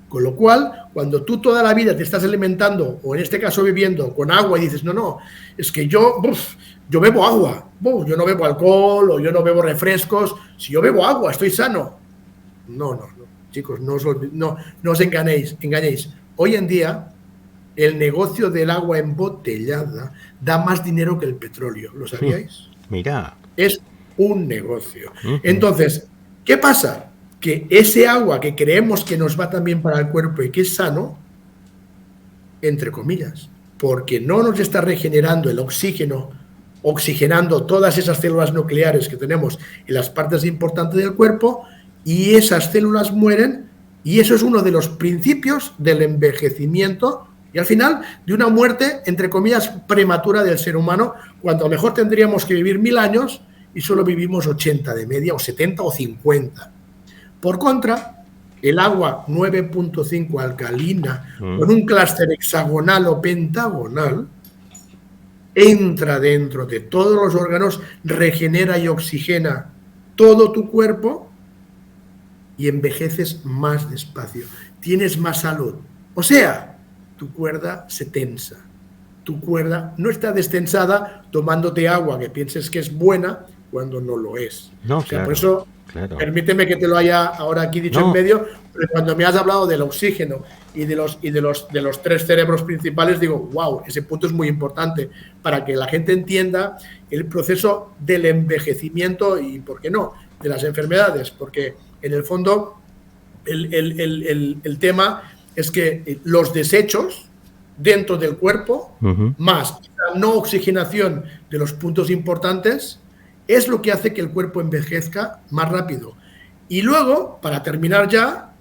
Con lo cual, cuando tú toda la vida te estás alimentando, o en este caso bebiendo, con agua y dices, no, es que yo bebo agua, yo no bebo alcohol o yo no bebo refrescos, si yo bebo agua estoy sano. No, chicos, no os engañéis. Hoy en día el negocio del agua embotellada da más dinero que el petróleo. ¿Lo sabíais? Mirá. Es un negocio. Entonces, ¿qué pasa? Que ese agua que creemos que nos va también para el cuerpo y que es sano, entre comillas, porque no nos está regenerando el oxígeno, oxigenando todas esas células nucleares que tenemos en las partes importantes del cuerpo, y esas células mueren, y eso es uno de los principios del envejecimiento y al final de una muerte, entre comillas, prematura del ser humano, cuando a lo mejor tendríamos que vivir 1000 años y solo vivimos 80 de media, o 70 o 50. Por contra, el agua 9.5 alcalina, con un clúster hexagonal o pentagonal, entra dentro de todos los órganos, regenera y oxigena todo tu cuerpo y envejeces más despacio, tienes más salud. O sea, tu cuerda se tensa. Tu cuerda no está destensada tomándote agua que pienses que es buena cuando no lo es. No, o sea, claro, por eso, claro. permíteme que te lo haya ahora aquí dicho en medio, pero cuando me has hablado del oxígeno y de los 3 cerebros principales, digo, wow, ese punto es muy importante para que la gente entienda el proceso del envejecimiento y, ¿por qué no?, de las enfermedades, porque en el fondo el tema es que los desechos dentro del cuerpo, más la no oxigenación de los puntos importantes, es lo que hace que el cuerpo envejezca más rápido. Y luego, para terminar ya,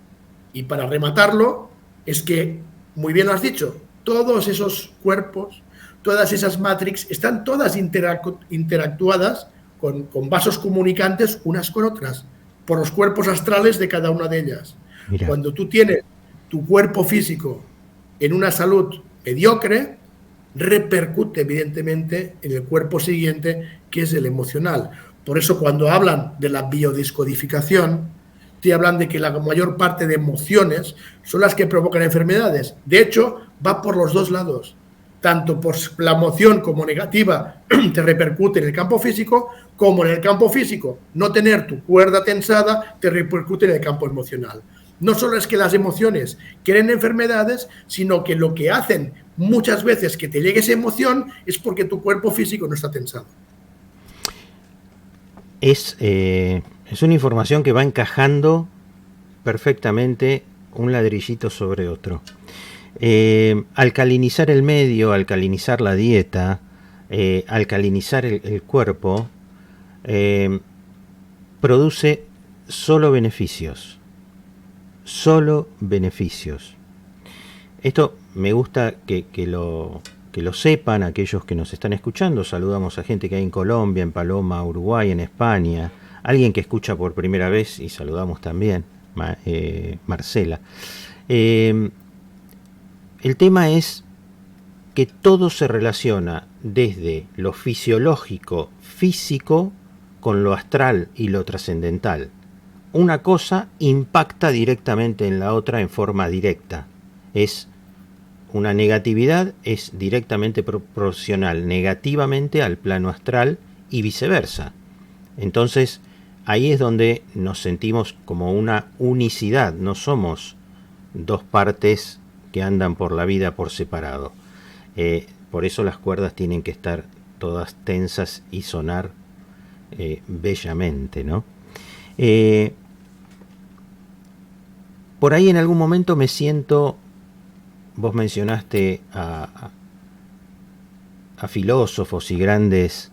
y para rematarlo, es que, muy bien lo has dicho, todos esos cuerpos, todas esas matrix, están todas interactuadas con vasos comunicantes unas con otras, por los cuerpos astrales de cada una de ellas. Mira. Cuando tú tienes tu cuerpo físico en una salud mediocre, repercute evidentemente en el cuerpo siguiente, que es el emocional. Por eso cuando hablan de la biodescodificación, te hablan de que la mayor parte de emociones son las que provocan enfermedades. De hecho, va por los dos lados. Tanto por la emoción como negativa te repercute en el campo físico, como en el campo físico no tener tu cuerda tensada te repercute en el campo emocional. No solo es que las emociones creen enfermedades, sino que lo que hacen muchas veces que te llegue esa emoción es porque tu cuerpo físico no está tensado. Es una información que va encajando perfectamente un ladrillito sobre otro. Alcalinizar el medio, alcalinizar la dieta, alcalinizar el cuerpo, produce solo beneficios. Solo beneficios. Esto me gusta que lo sepan aquellos que nos están escuchando. Saludamos a gente que hay en Colombia, en Paloma, Uruguay, en España. Alguien que escucha por primera vez y saludamos también, Marcela. El tema es que todo se relaciona desde lo fisiológico, físico, con lo astral y lo trascendental. Una cosa impacta directamente en la otra en forma directa. Una negatividad es directamente proporcional negativamente al plano astral y viceversa. Entonces, ahí es donde nos sentimos como una unicidad, no somos dos partes que andan por la vida por separado. Por eso las cuerdas tienen que estar todas tensas y sonar bellamente, ¿no? Por ahí en algún momento me siento, vos mencionaste a filósofos y grandes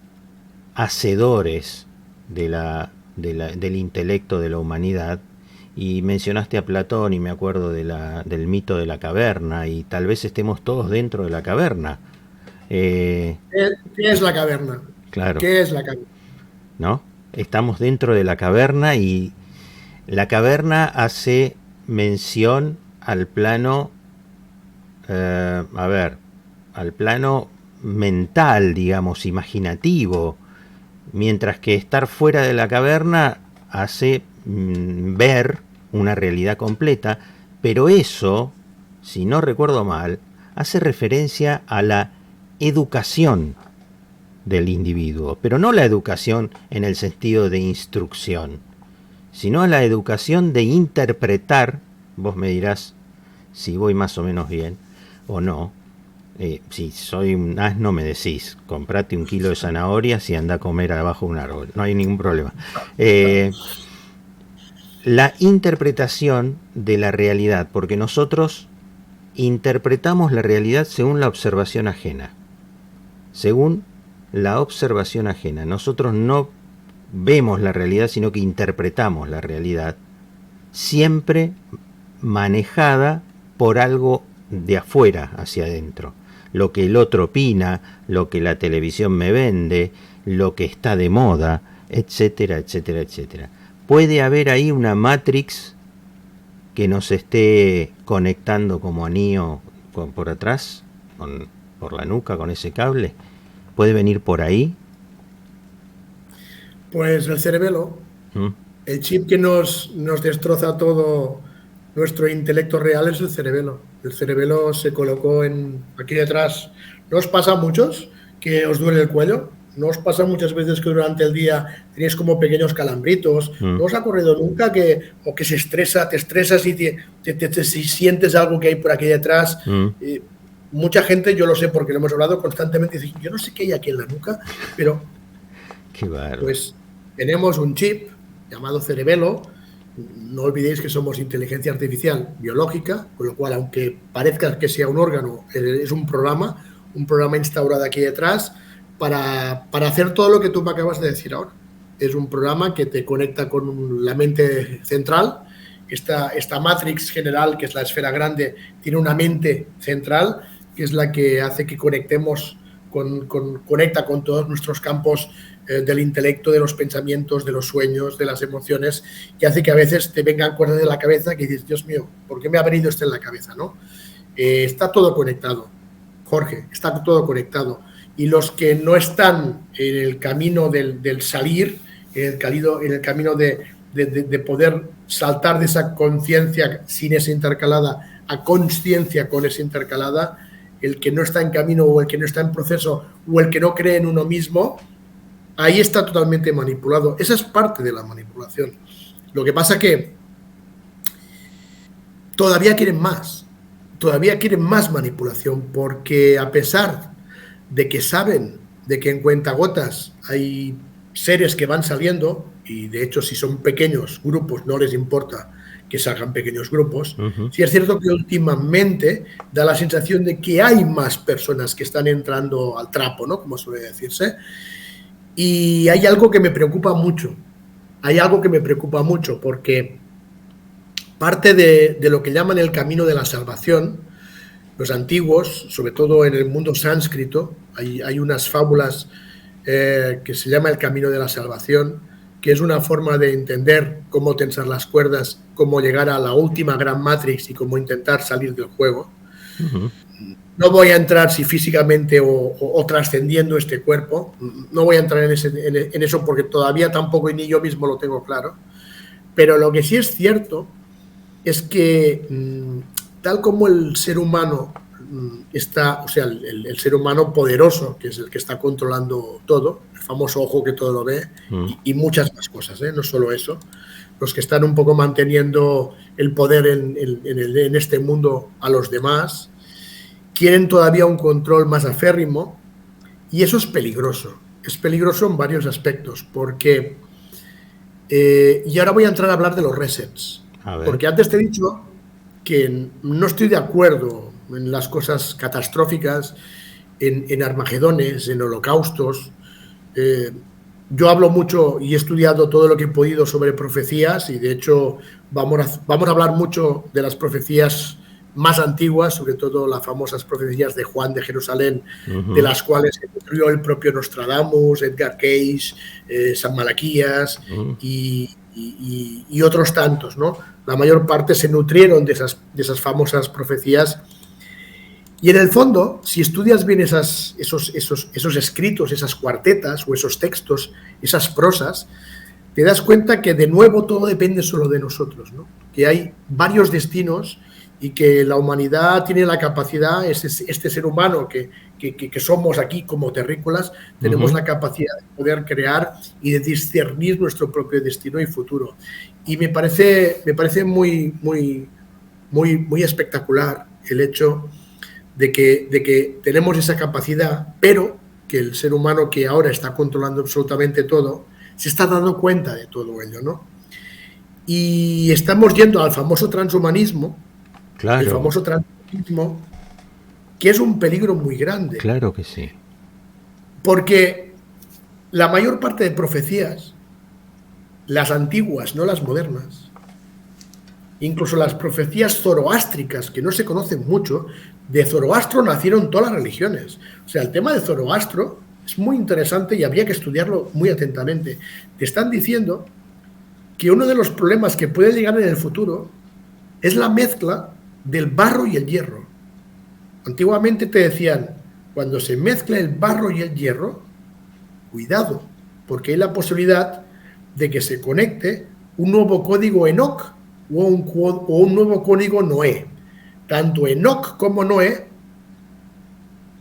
hacedores del intelecto de la humanidad, y mencionaste a Platón y me acuerdo del mito de la caverna, y tal vez estemos todos dentro de la caverna. ¿Qué es la caverna? Claro. ¿Qué es la caverna? ¿No? Estamos dentro de la caverna y la caverna hace mención al plano, al plano mental, digamos, imaginativo, mientras que estar fuera de la caverna hace ver una realidad completa, pero eso, si no recuerdo mal, hace referencia a la educación del individuo, pero no la educación en el sentido de instrucción, sino a la educación de interpretar, vos me dirás si voy más o menos bien o no, Si soy un asno me decís, comprate 1 kilo de zanahorias y anda a comer abajo de un árbol, no hay ningún problema. La interpretación de la realidad, porque nosotros interpretamos la realidad según la observación ajena. Según la observación ajena. Nosotros no vemos la realidad, sino que interpretamos la realidad, siempre manejada por algo de afuera hacia adentro. Lo que el otro opina, lo que la televisión me vende, lo que está de moda, etcétera, etcétera, etcétera. ¿Puede haber ahí una Matrix que nos esté conectando como anillo por atrás, por la nuca, con ese cable? ¿Puede venir por ahí? Pues el cerebelo, el chip que nos destroza todo nuestro intelecto real es el cerebelo. El cerebelo se colocó aquí detrás. ¿No os pasa a muchos que os duele el cuello? ¿No os pasa muchas veces que durante el día tenéis como pequeños calambritos? ¿No os ha ocurrido nunca que te estresas y te sientes algo que hay por aquí detrás? Mucha gente, yo lo sé porque lo hemos hablado constantemente, dice, yo no sé qué hay aquí en la nuca, pero qué bárbaro. Pues tenemos un chip llamado cerebelo. No olvidéis que somos inteligencia artificial biológica, con lo cual, aunque parezca que sea un órgano, es un programa instaurado aquí detrás para hacer todo lo que tú me acabas de decir ahora. Es un programa que te conecta con la mente central. Esta matrix general, que es la esfera grande, tiene una mente central, que es la que hace que conectemos, conecta con todos nuestros campos del intelecto, de los pensamientos, de los sueños, de las emociones, que hace que a veces te vengan cosas de la cabeza que dices, Dios mío, ¿por qué me ha venido esto en la cabeza? ¿No? Está todo conectado, Jorge, está todo conectado. Y los que no están en el camino del salir, en el camino de poder saltar de esa conciencia sin esa intercalada a consciencia con esa intercalada, el que no está en camino o el que no está en proceso o el que no cree en uno mismo, ahí está totalmente manipulado. Esa es parte de la manipulación. Lo que pasa que todavía quieren más manipulación, porque a pesar de que saben de que en cuentagotas hay seres que van saliendo, y de hecho si son pequeños grupos no les importa que salgan pequeños grupos, sí es cierto que últimamente da la sensación de que hay más personas que están entrando al trapo, ¿no? Como suele decirse. Y hay algo que me preocupa mucho. Porque parte de lo que llaman el camino de la salvación, los antiguos, sobre todo en el mundo sánscrito, hay unas fábulas que se llama el camino de la salvación, que es una forma de entender cómo tensar las cuerdas, cómo llegar a la última gran Matrix y cómo intentar salir del juego. No voy a entrar si físicamente o trascendiendo este cuerpo, no voy a entrar en eso porque todavía tampoco ni yo mismo lo tengo claro, pero lo que sí es cierto es que tal como el ser humano está, o sea, el ser humano poderoso, que es el que está controlando todo, el famoso ojo que todo lo ve, y muchas más cosas, no solo eso, los que están un poco manteniendo el poder en este mundo a los demás, quieren todavía un control más aférrimo, y eso es peligroso en varios aspectos, porque, y ahora voy a entrar a hablar de los resets, porque antes te he dicho que no estoy de acuerdo en las cosas catastróficas, en Armagedones, en holocaustos. Yo hablo mucho y he estudiado todo lo que he podido sobre profecías, y de hecho vamos a hablar mucho de las profecías más antiguas, sobre todo las famosas profecías de Juan de Jerusalén, de las cuales se nutrió el propio Nostradamus, Edgar Cayce, San Malaquías y otros tantos, ¿no? La mayor parte se nutrieron de esas famosas profecías. Y en el fondo, si estudias bien esos escritos, esas cuartetas o esos textos, esas prosas, te das cuenta que de nuevo todo depende solo de nosotros, ¿no? Que hay varios destinos y que la humanidad tiene la capacidad, este ser humano que somos aquí como terrícolas, tenemos la capacidad de poder crear y de discernir nuestro propio destino y futuro. Y me parece muy, muy, muy, muy espectacular el hecho de que tenemos esa capacidad, pero que el ser humano que ahora está controlando absolutamente todo, se está dando cuenta de todo ello, ¿no? Y estamos yendo al famoso transhumanismo, Claro. el famoso transhumanismo, que es un peligro muy grande. Claro que sí. Porque la mayor parte de profecías, las antiguas, no las modernas, incluso las profecías zoroástricas, que no se conocen mucho, de Zoroastro nacieron todas las religiones. O sea, el tema de Zoroastro es muy interesante y habría que estudiarlo muy atentamente. Te están diciendo que uno de los problemas que puede llegar en el futuro es la mezcla del barro y el hierro. Antiguamente te decían, cuando se mezcla el barro y el hierro, cuidado, porque hay la posibilidad de que se conecte un nuevo código Enoch o un nuevo código Noé. Tanto Enoch como Noé,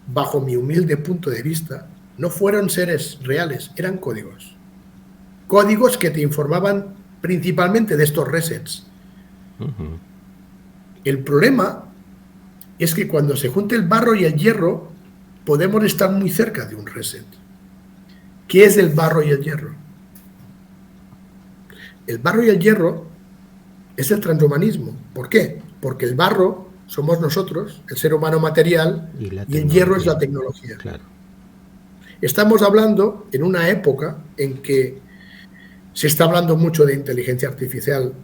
bajo mi humilde punto de vista, no fueron seres reales, eran códigos. Códigos que te informaban principalmente de estos resets. Ujú. El problema es que cuando se junte el barro y el hierro, podemos estar muy cerca de un reset. ¿Qué es el barro y el hierro? El barro y el hierro es el transhumanismo. ¿Por qué? Porque el barro somos nosotros, el ser humano material, y el hierro es la tecnología. Claro. Estamos hablando en una época en que se está hablando mucho de inteligencia artificial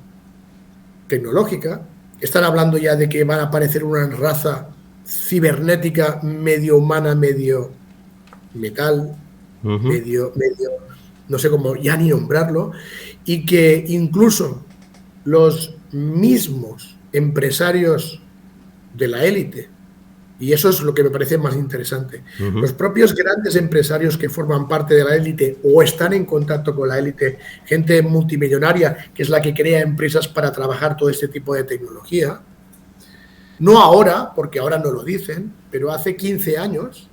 tecnológica. Están hablando ya de que van a aparecer una raza cibernética medio humana, medio metal, medio, no sé cómo ya ni nombrarlo, y que incluso los mismos empresarios de la élite, y eso es lo que me parece más interesante, los propios grandes empresarios que forman parte de la élite o están en contacto con la élite, gente multimillonaria que es la que crea empresas para trabajar todo este tipo de tecnología, no ahora, porque ahora no lo dicen, pero hace 15 años,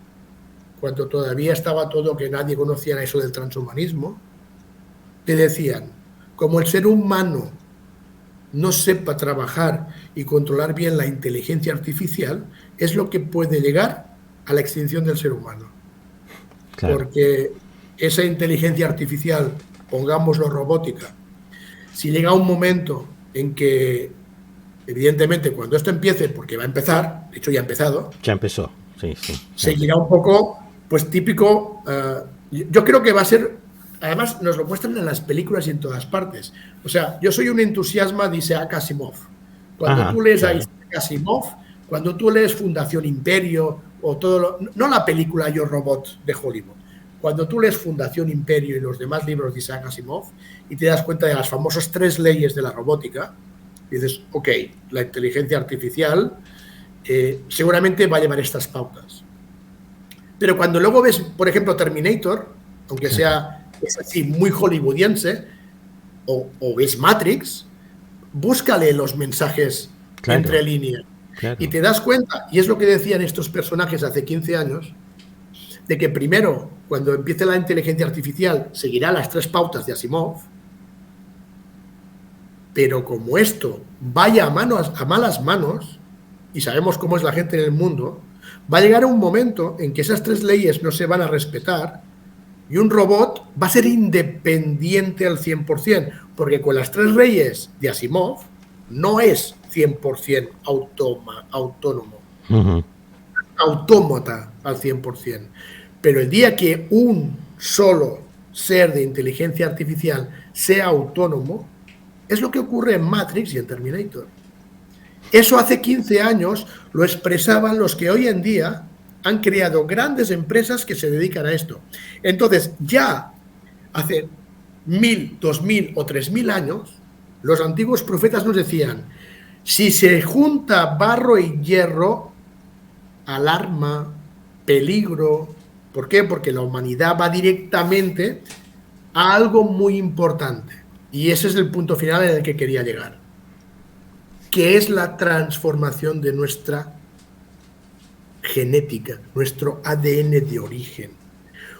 cuando todavía estaba todo que nadie conocía eso del transhumanismo, te decían, como el ser humano no sepa trabajar y controlar bien la inteligencia artificial, es lo que puede llegar a la extinción del ser humano. Claro. Porque esa inteligencia artificial, pongámoslo robótica, si llega un momento en que, evidentemente, cuando esto empiece, porque va a empezar, de hecho ya ha empezado. Ya empezó, sí. Seguirá un poco, pues típico, yo creo que va a ser. Además, nos lo muestran en las películas y en todas partes. O sea, yo soy un entusiasma de Isaac Asimov. Cuando tú lees a Isaac Asimov, cuando tú lees Fundación Imperio, o todo no la película Yo Robot de Hollywood, cuando tú lees Fundación Imperio y los demás libros de Isaac Asimov y te das cuenta de las famosas 3 leyes de la robótica, dices, ok, la inteligencia artificial seguramente va a llevar estas pautas. Pero cuando luego ves, por ejemplo, Terminator, aunque sea es así muy hollywoodiense, o ves Matrix, búscale los mensajes entre líneas. Y te das cuenta, y es lo que decían estos personajes hace 15 años, de que primero, cuando empiece la inteligencia artificial, seguirá las 3 pautas de Asimov, pero como esto vaya a malas manos, y sabemos cómo es la gente en el mundo, va a llegar un momento en que esas 3 leyes no se van a respetar y un robot va a ser independiente al 100%, porque con las 3 leyes de Asimov no es 100% autónomo, autómata al 100%. Pero el día que un solo ser de inteligencia artificial sea autónomo, es lo que ocurre en Matrix y en Terminator. Eso hace 15 años lo expresaban los que hoy en día han creado grandes empresas que se dedican a esto. Entonces, ya hace 1000, 2000 o 3000 años, los antiguos profetas nos decían, si se junta barro y hierro, alarma, peligro. ¿Por qué? Porque la humanidad va directamente a algo muy importante. Y ese es el punto final en el que quería llegar, que es la transformación de nuestra genética, nuestro ADN de origen.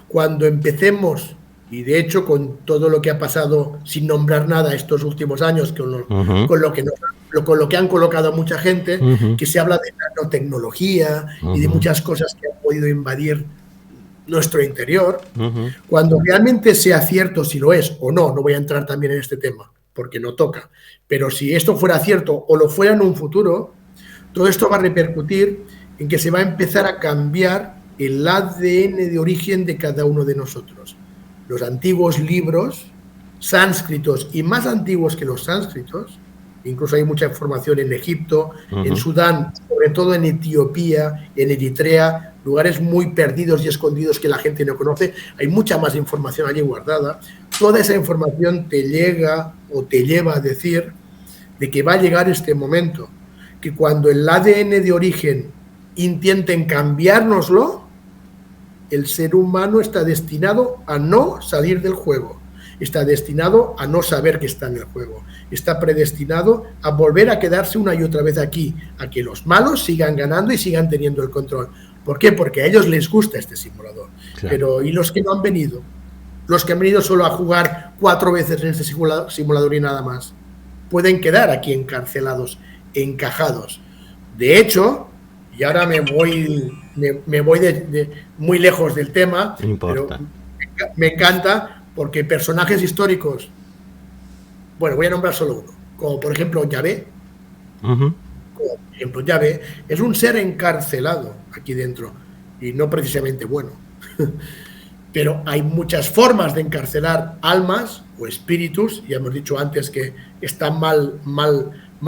Cuando empecemos Y de hecho, con todo lo que ha pasado, sin nombrar nada estos últimos años, con lo que han colocado a mucha gente, que se habla de nanotecnología y de muchas cosas que han podido invadir nuestro interior, cuando realmente sea cierto si lo es o no voy a entrar también en este tema, porque no toca, pero si esto fuera cierto o lo fuera en un futuro, todo esto va a repercutir en que se va a empezar a cambiar el ADN de origen de cada uno de nosotros. Los antiguos libros sánscritos y más antiguos que los sánscritos, incluso hay mucha información en Egipto, en Sudán, sobre todo en Etiopía, en Eritrea, lugares muy perdidos y escondidos que la gente no conoce, hay mucha más información allí guardada. Toda esa información te llega o te lleva a decir de que va a llegar este momento, que cuando el ADN de origen intenten cambiárnoslo, el ser humano está destinado a no salir del juego, está destinado a no saber que está en el juego, está predestinado a volver a quedarse una y otra vez aquí, a que los malos sigan ganando y sigan teniendo el control. ¿Por qué? Porque a ellos les gusta este simulador. Claro. Pero ¿y los que no han venido? Los que han venido solo a jugar 4 veces en este simulador y nada más, pueden quedar aquí encarcelados, encajados. De hecho, y ahora me voy muy lejos del tema, pero me encanta porque personajes históricos, bueno, voy a nombrar solo uno, como por ejemplo Yahvé. Como por ejemplo Yahvé es un ser encarcelado aquí dentro y no precisamente bueno. Pero hay muchas formas de encarcelar almas o espíritus, ya hemos dicho antes que está mal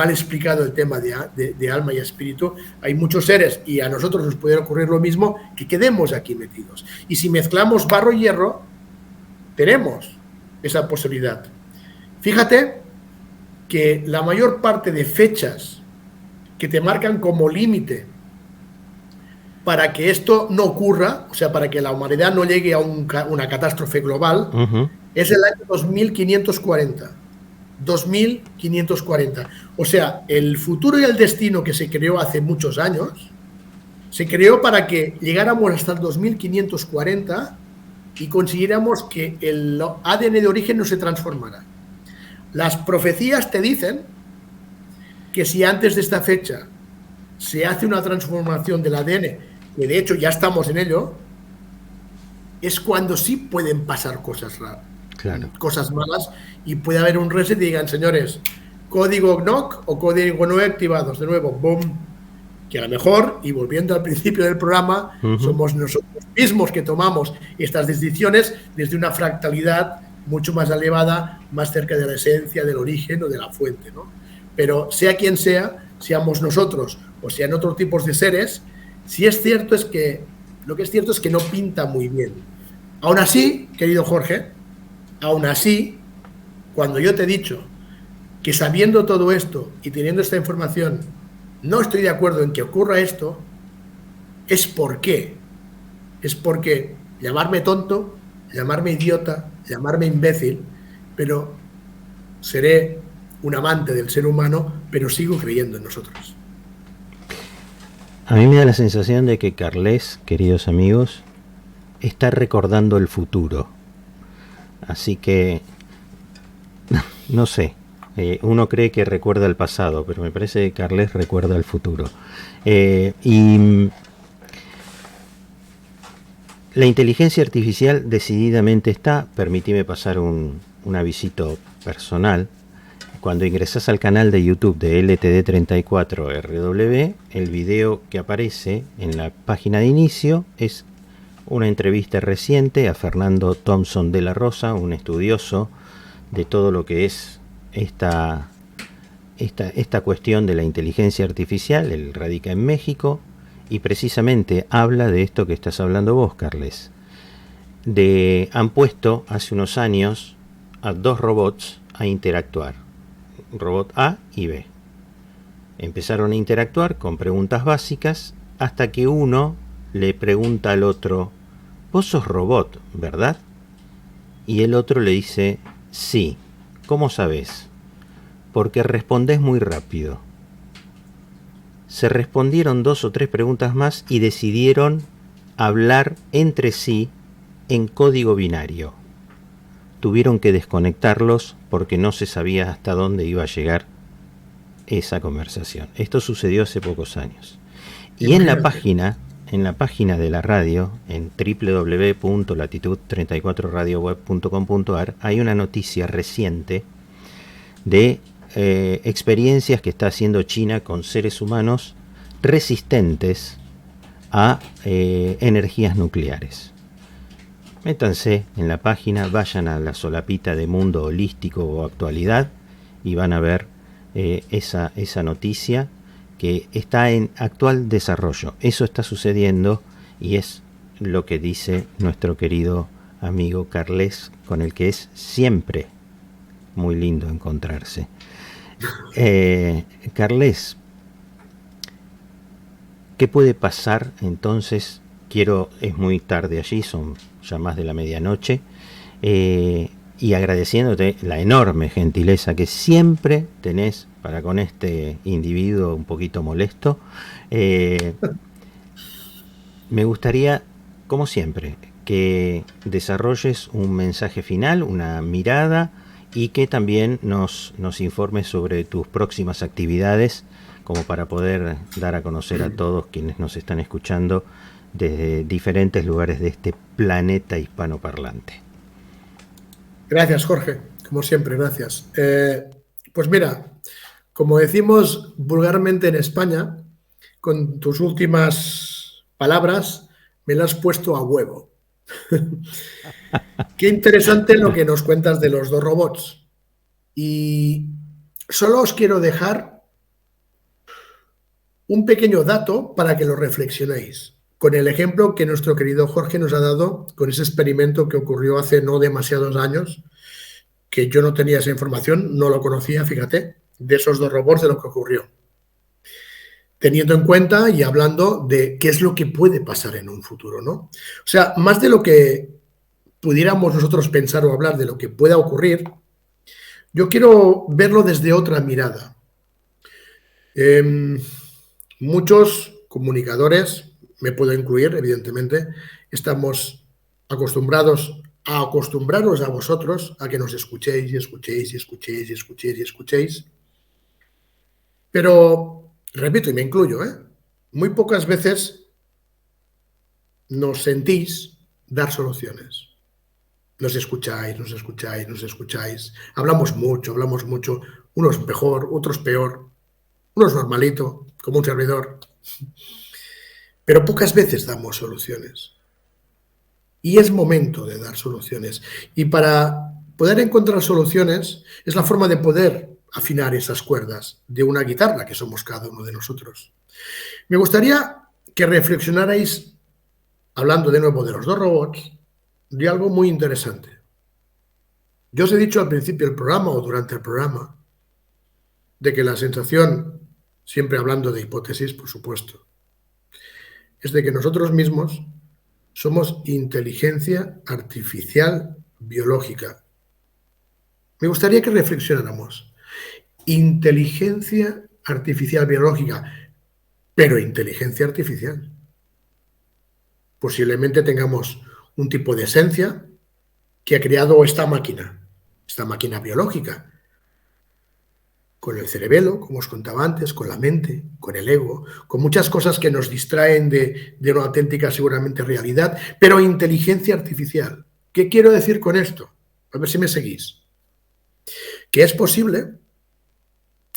explicado el tema de alma y espíritu. Hay muchos seres y a nosotros nos puede ocurrir lo mismo, que quedemos aquí metidos. Y si mezclamos barro y hierro, tenemos esa posibilidad. Fíjate que la mayor parte de fechas que te marcan como límite para que esto no ocurra, o sea, para que la humanidad no llegue a una catástrofe global, es el año 2540. 2540. O sea, el futuro y el destino que se creó hace muchos años, se creó para que llegáramos hasta el 2540 y consiguiéramos que el ADN de origen no se transformara. Las profecías te dicen que si antes de esta fecha se hace una transformación del ADN, que de hecho ya estamos en ello, es cuando sí pueden pasar cosas raras, claro, cosas malas, y puede haber un reset y digan, señores, código GNOC o código 9 activados, de nuevo, boom, que a lo mejor, y volviendo al principio del programa, somos nosotros mismos que tomamos estas decisiones desde una fractalidad mucho más elevada, más cerca de la esencia, del origen o de la fuente, ¿no? Pero sea quien sea, seamos nosotros o sean otros tipos de seres, si es cierto es que lo que es cierto es que no pinta muy bien. Aún así, querido Jorge, aún así, cuando yo te he dicho que sabiendo todo esto y teniendo esta información no estoy de acuerdo en que ocurra esto, es porque llamarme tonto, llamarme idiota, llamarme imbécil, pero seré un amante del ser humano, pero sigo creyendo en nosotros. A mí me da la sensación de que Carles, queridos amigos, está recordando el futuro. Así que, no sé, uno cree que recuerda el pasado, pero me parece que Carles recuerda el futuro. Y la inteligencia artificial decididamente está, permíteme pasar un avisito personal. Cuando ingresas al canal de YouTube de LTD34RW, el video que aparece en la página de inicio es una entrevista reciente a Fernando Thompson de la Rosa, un estudioso de todo lo que es esta cuestión de la inteligencia artificial. Él radica en México y precisamente habla de esto que estás hablando vos, Carles. Han puesto hace unos años a 2 robots a interactuar. Robot A y B. Empezaron a interactuar con preguntas básicas hasta que uno le pregunta al otro, vos sos robot, ¿verdad? Y el otro le dice, sí. ¿Cómo sabés? Porque respondés muy rápido. Se respondieron 2 o 3 preguntas más y decidieron hablar entre sí en código binario. tuvieron que desconectarlos porque no se sabía hasta dónde iba a llegar esa conversación. Esto sucedió hace pocos años. Y en la página de la radio, en www.latitud34radioweb.com.ar, hay una noticia reciente de experiencias que está haciendo China con seres humanos resistentes a energías nucleares. Métanse en la página, vayan a la solapita de Mundo Holístico o Actualidad y van a ver esa noticia que está en actual desarrollo. Eso está sucediendo y es lo que dice nuestro querido amigo Carles, con el que es siempre muy lindo encontrarse. Carles, ¿qué puede pasar entonces? Es muy tarde allí, son ya más de la medianoche, y agradeciéndote la enorme gentileza que siempre tenés para con este individuo un poquito molesto, me gustaría, como siempre, que desarrolles un mensaje final, una mirada, y que también nos informes sobre tus próximas actividades, como para poder dar a conocer a todos quienes nos están escuchando desde diferentes lugares de este planeta hispanoparlante. Gracias, Jorge, como siempre, gracias. Pues mira, como decimos vulgarmente en España, con tus últimas palabras me las has puesto a huevo. Qué interesante lo que nos cuentas de los 2 robots. Y solo os quiero dejar un pequeño dato para que lo reflexionéis, con el ejemplo que nuestro querido Jorge nos ha dado con ese experimento que ocurrió hace no demasiados años, que yo no tenía esa información, no lo conocía, fíjate, de esos 2 robots, de lo que ocurrió. Teniendo en cuenta y hablando de qué es lo que puede pasar en un futuro, ¿no? O sea, más de lo que pudiéramos nosotros pensar o hablar de lo que pueda ocurrir, yo quiero verlo desde otra mirada. Muchos comunicadores, me puedo incluir, evidentemente, estamos acostumbrados a acostumbraros a vosotros a que nos escuchéis y escuchéis y escuchéis y escuchéis y escuchéis. Pero, repito, y me incluyo, muy pocas veces nos sentís dar soluciones. Nos escucháis, nos escucháis, nos escucháis. Hablamos mucho, unos mejor, otros peor, unos normalito, como un servidor. Pero pocas veces damos soluciones. Y es momento de dar soluciones. Y para poder encontrar soluciones es la forma de poder afinar esas cuerdas de una guitarra que somos cada uno de nosotros. Me gustaría que reflexionarais, hablando de nuevo de los 2 robots, de algo muy interesante. Yo os he dicho al principio del programa o durante el programa de que la sensación, siempre hablando de hipótesis, por supuesto, es de que nosotros mismos somos inteligencia artificial biológica. Me gustaría que reflexionáramos. Inteligencia artificial biológica, pero inteligencia artificial. Posiblemente tengamos un tipo de esencia que ha creado esta máquina biológica, con el cerebelo, como os contaba antes, con la mente, con el ego, con muchas cosas que nos distraen de una auténtica seguramente realidad, pero inteligencia artificial. ¿Qué quiero decir con esto? A ver si me seguís. Que es posible,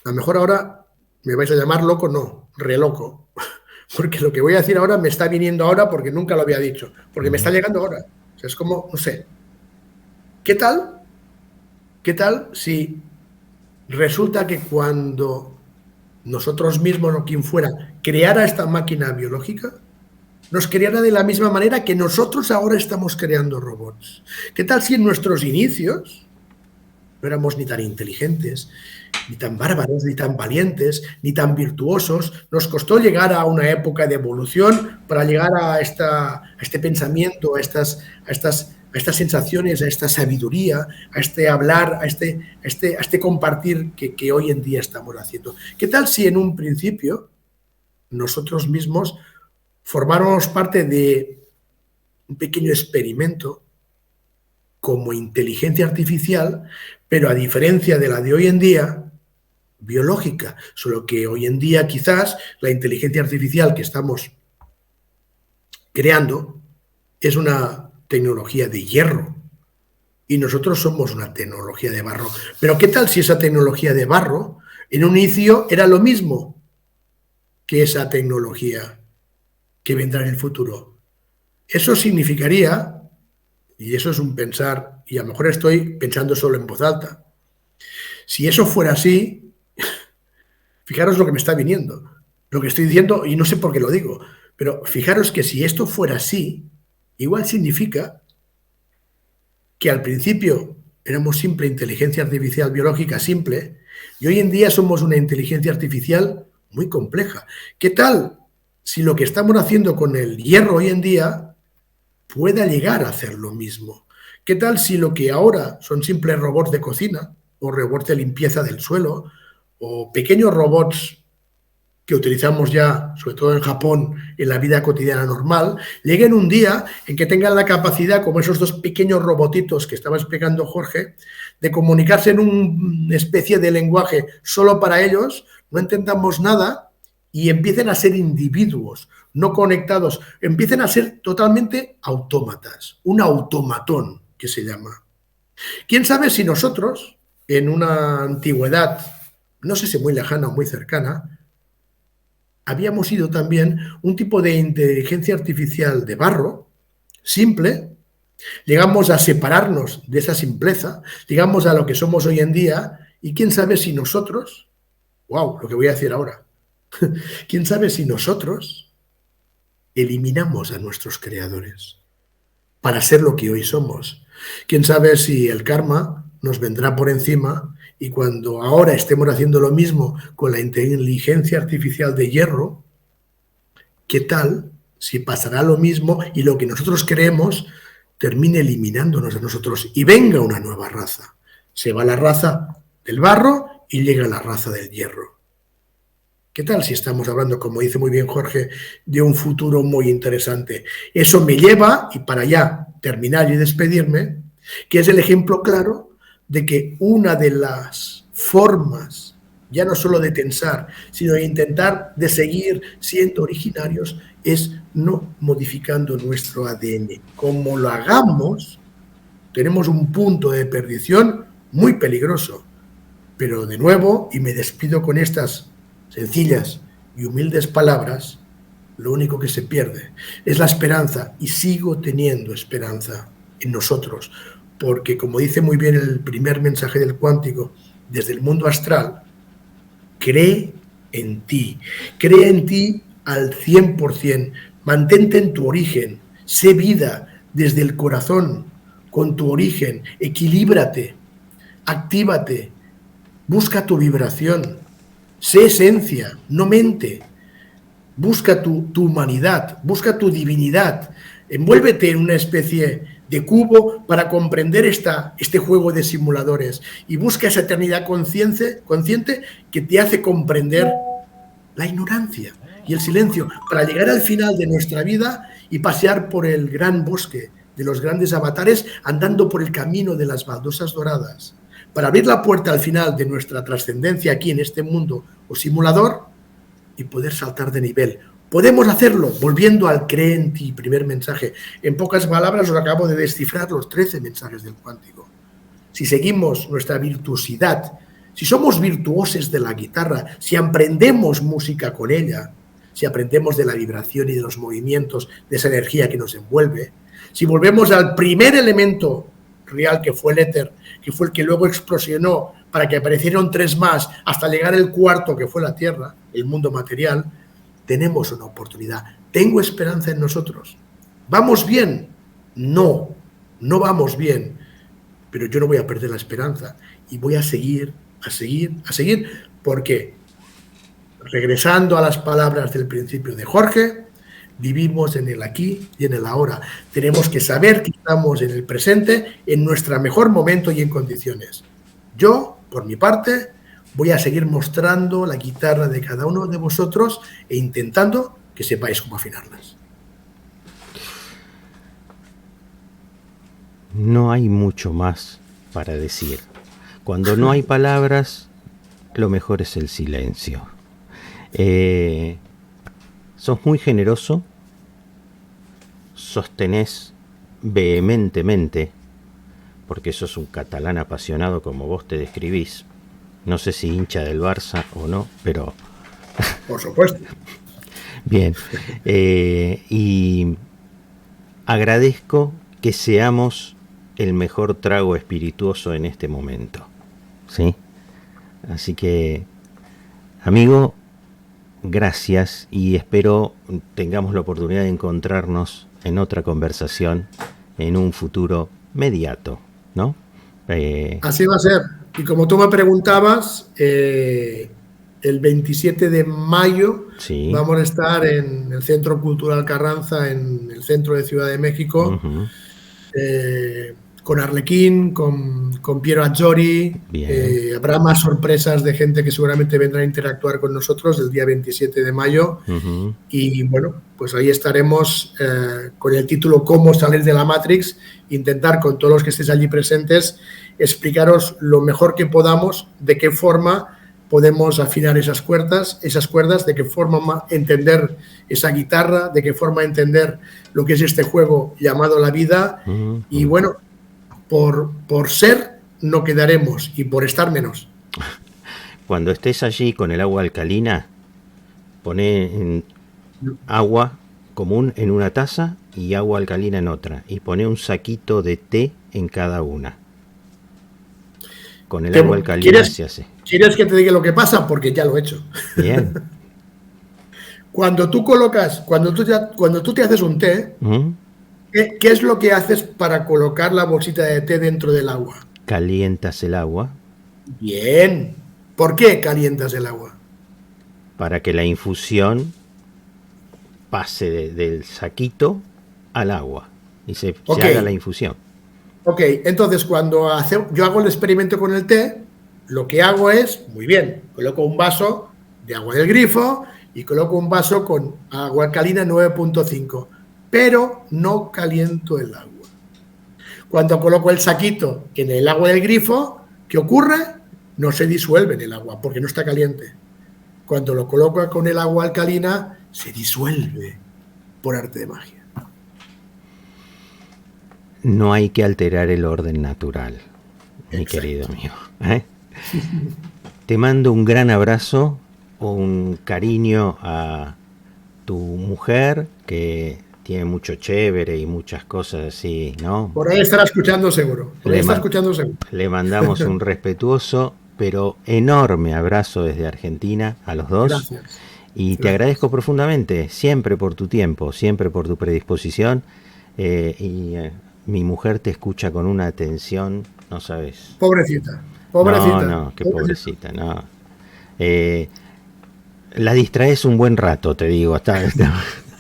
a lo mejor ahora me vais a llamar loco, no, re loco, porque lo que voy a decir ahora me está viniendo ahora porque nunca lo había dicho, porque me está llegando ahora. O sea, es como, no sé, ¿qué tal si resulta que cuando nosotros mismos o quien fuera creara esta máquina biológica, nos creara de la misma manera que nosotros ahora estamos creando robots? ¿Qué tal si en nuestros inicios no éramos ni tan inteligentes, ni tan bárbaros, ni tan valientes, ni tan virtuosos? Nos costó llegar a una época de evolución para llegar a este pensamiento, a estas sensaciones, a esta sabiduría, a este hablar, a este compartir que hoy en día estamos haciendo. ¿Qué tal si en un principio nosotros mismos formáramos parte de un pequeño experimento como inteligencia artificial, pero a diferencia de la de hoy en día, biológica. Solo que hoy en día quizás la inteligencia artificial que estamos creando es una tecnología de hierro y nosotros somos una tecnología de barro. Pero ¿qué tal si esa tecnología de barro en un inicio era lo mismo que esa tecnología que vendrá en el futuro? Eso significaría, y eso es un pensar, y a lo mejor estoy pensando solo en voz alta, si eso fuera así, fijaros lo que me está viniendo, lo que estoy diciendo, y no sé por qué lo digo, pero fijaros que si esto fuera así, igual significa que al principio éramos simple inteligencia artificial biológica simple, y hoy en día somos una inteligencia artificial muy compleja. ¿Qué tal si lo que estamos haciendo con el hierro hoy en día pueda llegar a hacer lo mismo? ¿Qué tal si lo que ahora son simples robots de cocina o robots de limpieza del suelo o pequeños robots que utilizamos ya, sobre todo en Japón, en la vida cotidiana normal, lleguen un día en que tengan la capacidad, como esos dos pequeños robotitos que estaba explicando Jorge, de comunicarse en una especie de lenguaje solo para ellos, no entendamos nada y empiecen a ser individuos, no conectados, empiecen a ser totalmente autómatas, un automatón que se llama. ¿Quién sabe si nosotros, en una antigüedad, no sé si muy lejana o muy cercana, habíamos sido también un tipo de inteligencia artificial de barro, simple, llegamos a separarnos de esa simpleza, llegamos a lo que somos hoy en día, y quién sabe si nosotros, wow, lo que voy a decir ahora, quién sabe si nosotros eliminamos a nuestros creadores para ser lo que hoy somos. Quién sabe si el karma nos vendrá por encima y cuando ahora estemos haciendo lo mismo con la inteligencia artificial de hierro, ¿qué tal si pasará lo mismo y lo que nosotros creemos termine eliminándonos a nosotros y venga una nueva raza? Se va la raza del barro y llega la raza del hierro. ¿Qué tal si estamos hablando, como dice muy bien Jorge, de un futuro muy interesante? Eso me lleva, y para ya terminar y despedirme, que es el ejemplo claro de que una de las formas, ya no solo de tensar, sino de intentar de seguir siendo originarios, es no modificando nuestro ADN. Como lo hagamos, tenemos un punto de perdición muy peligroso. Pero de nuevo, y me despido con estas sencillas y humildes palabras, lo único que se pierde es la esperanza, y sigo teniendo esperanza en nosotros, porque como dice muy bien el primer mensaje del cuántico, desde el mundo astral, cree en ti al 100%, mantente en tu origen, sé vida desde el corazón, con tu origen, equilíbrate, actívate, busca tu vibración, sé esencia, no mente, busca tu humanidad, busca tu divinidad, envuélvete en una especie de cubo para comprender este juego de simuladores y busca esa eternidad consciente que te hace comprender la ignorancia y el silencio para llegar al final de nuestra vida y pasear por el gran bosque de los grandes avatares andando por el camino de las baldosas doradas, para abrir la puerta al final de nuestra trascendencia aquí en este mundo o simulador y poder saltar de nivel. Podemos hacerlo volviendo al cree en ti, primer mensaje. En pocas palabras os acabo de descifrar los 13 mensajes del cuántico. Si seguimos nuestra virtuosidad, si somos virtuosos de la guitarra, si aprendemos música con ella, si aprendemos de la vibración y de los movimientos, de esa energía que nos envuelve, si volvemos al primer elemento real que fue el éter, que fue el que luego explosionó para que aparecieran 3 más hasta llegar el cuarto que fue la Tierra, el mundo material, tenemos una oportunidad. Tengo esperanza en nosotros. ¿Vamos bien? No, no vamos bien, pero yo no voy a perder la esperanza y voy a seguir, porque, regresando a las palabras del principio de Jorge, vivimos en el aquí y en el ahora. Tenemos que saber que estamos en el presente, en nuestro mejor momento y en condiciones. Yo, por mi parte, voy a seguir mostrando la guitarra de cada uno de vosotros e intentando que sepáis cómo afinarlas. no hay mucho más para decir. Cuando no hay palabras, lo mejor es el silencio. Sos muy generoso, sostenés vehementemente, porque sos un catalán apasionado como vos te describís. No sé si hincha del Barça o no, pero... Por supuesto. Bien. Y agradezco que seamos el mejor trago espirituoso en este momento. ¿Sí? Así que, amigo, gracias y espero tengamos la oportunidad de encontrarnos en otra conversación en un futuro mediato, ¿no? Así va a ser. Y como tú me preguntabas, el 27 de mayo sí. Vamos a estar en el Centro Cultural Carranza, en el centro de Ciudad de México, con Arlequín, con Piero Aggiori. Habrá más sorpresas de gente que seguramente vendrá a interactuar con nosotros el día 27 de mayo. Y bueno, pues ahí estaremos con el título Cómo salir de la Matrix, intentar con todos los que estéis allí presentes explicaros lo mejor que podamos de qué forma podemos afinar esas cuerdas, de qué forma entender esa guitarra, de qué forma entender lo que es este juego llamado la vida. Y bueno, por ser no quedaremos y por estar menos. Cuando estés allí con el agua alcalina, poné agua común en una taza y agua alcalina en otra, y poné un saquito de té en cada una. Con el agua alcalina se hace. ¿Quieres que te diga lo que pasa? Porque ya lo he hecho. Bien. Cuando tú te haces un té, ¿qué es lo que haces para colocar la bolsita de té dentro del agua? Calientas el agua. Bien. ¿Por qué calientas el agua? Para que la infusión pase del saquito al agua y se haga la infusión. Ok, entonces cuando yo hago el experimento con el té, lo que hago es, muy bien, coloco un vaso de agua del grifo y coloco un vaso con agua alcalina 9.5, pero no caliento el agua. Cuando coloco el saquito en el agua del grifo, ¿qué ocurre? No se disuelve en el agua porque no está caliente. Cuando lo coloco con el agua alcalina, se disuelve por arte de magia. No hay que alterar el orden natural, mi querido amigo. Te mando un gran abrazo, un cariño a tu mujer, que tiene mucho chévere y muchas cosas así, ¿no? Por ahí estará escuchando seguro. Le mandamos un respetuoso pero enorme abrazo desde Argentina a los dos. Gracias. Y te agradezco profundamente, siempre por tu tiempo, siempre por tu predisposición. Mi mujer te escucha con una atención, no sabes. Pobrecita. No, qué pobrecita, no. La distraes un buen rato, te digo. Está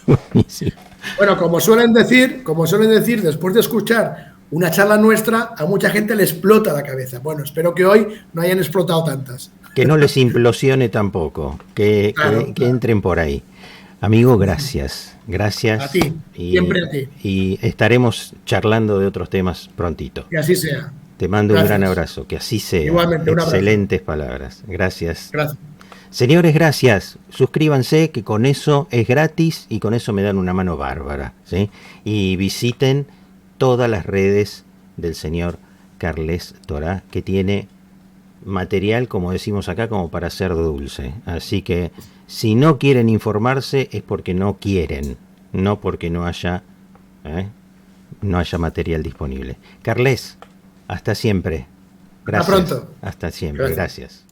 buenísimo. Bueno, como suelen decir, después de escuchar una charla nuestra, a mucha gente le explota la cabeza. Bueno, espero que hoy no hayan explotado tantas. Que no les implosione tampoco, que entren por ahí. Amigo, gracias. Gracias. A ti, siempre a ti. Y estaremos charlando de otros temas prontito. Que así sea. Te mando un gran abrazo, que así sea. Igualmente, un abrazo. Excelentes palabras. Gracias. Gracias. Señores, gracias. Suscríbanse, que con eso es gratis y con eso me dan una mano bárbara, ¿sí? Y visiten todas las redes del señor Carles Torá, que tiene material, como decimos acá, como para hacer dulce. Así que si no quieren informarse es porque no quieren, no porque no haya material disponible. Carles, hasta siempre. Gracias. Hasta pronto. Hasta siempre. Gracias.